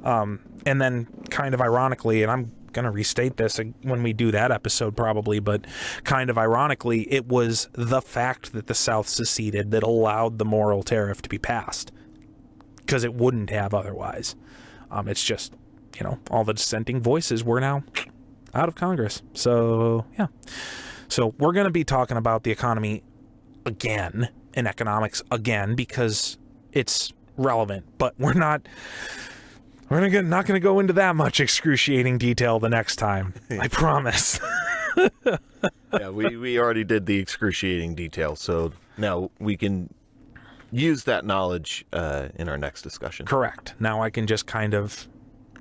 And then kind of ironically, and I'm going to restate this when we do that episode probably, but kind of ironically, it was the fact that the South seceded that allowed the moral tariff to be passed, because it wouldn't have otherwise. It's just, you know, all the dissenting voices were now out of Congress. So, yeah. So we're going to be talking about the economy again, and economics again, because it's relevant, but we're not going to go into that much excruciating detail the next time. I promise. Yeah, we already did the excruciating detail, so now we can use that knowledge in our next discussion. Correct. Now I can just kind of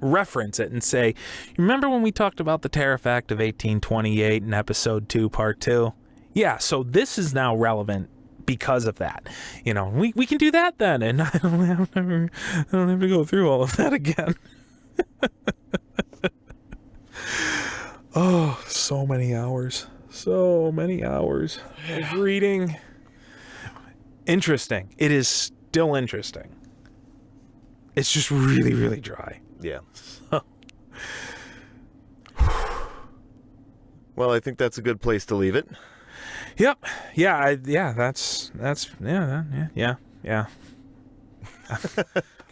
reference it and say, remember when we talked about the Tariff Act of 1828 in episode 2, part 2? Yeah, so this is now relevant because of that. You know, we can do that then, and I don't have to go through all of that again. Oh, so many hours. So many hours of reading. Interesting. It is still interesting. It's just really, really dry. Yeah. Well, I think that's a good place to leave it. Yep. Yeah. That's yeah.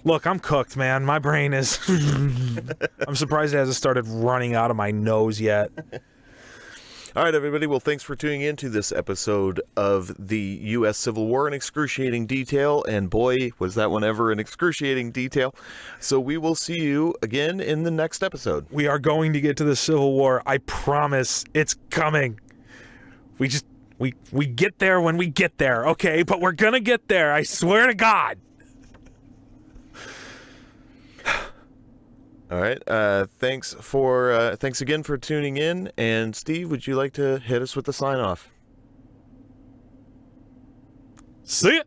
Look, I'm cooked, man. My brain is. I'm surprised it hasn't started running out of my nose yet. All right, everybody. Well, thanks for tuning in to this episode of the U.S. Civil War in excruciating detail. And boy, was that one ever an excruciating detail. So we will see you again in the next episode. We are going to get to the Civil War. I promise. It's coming. We get there when we get there, okay? But we're gonna get there. I swear to God. All right. Thanks again for tuning in. And Steve, would you like to hit us with the sign off? See ya.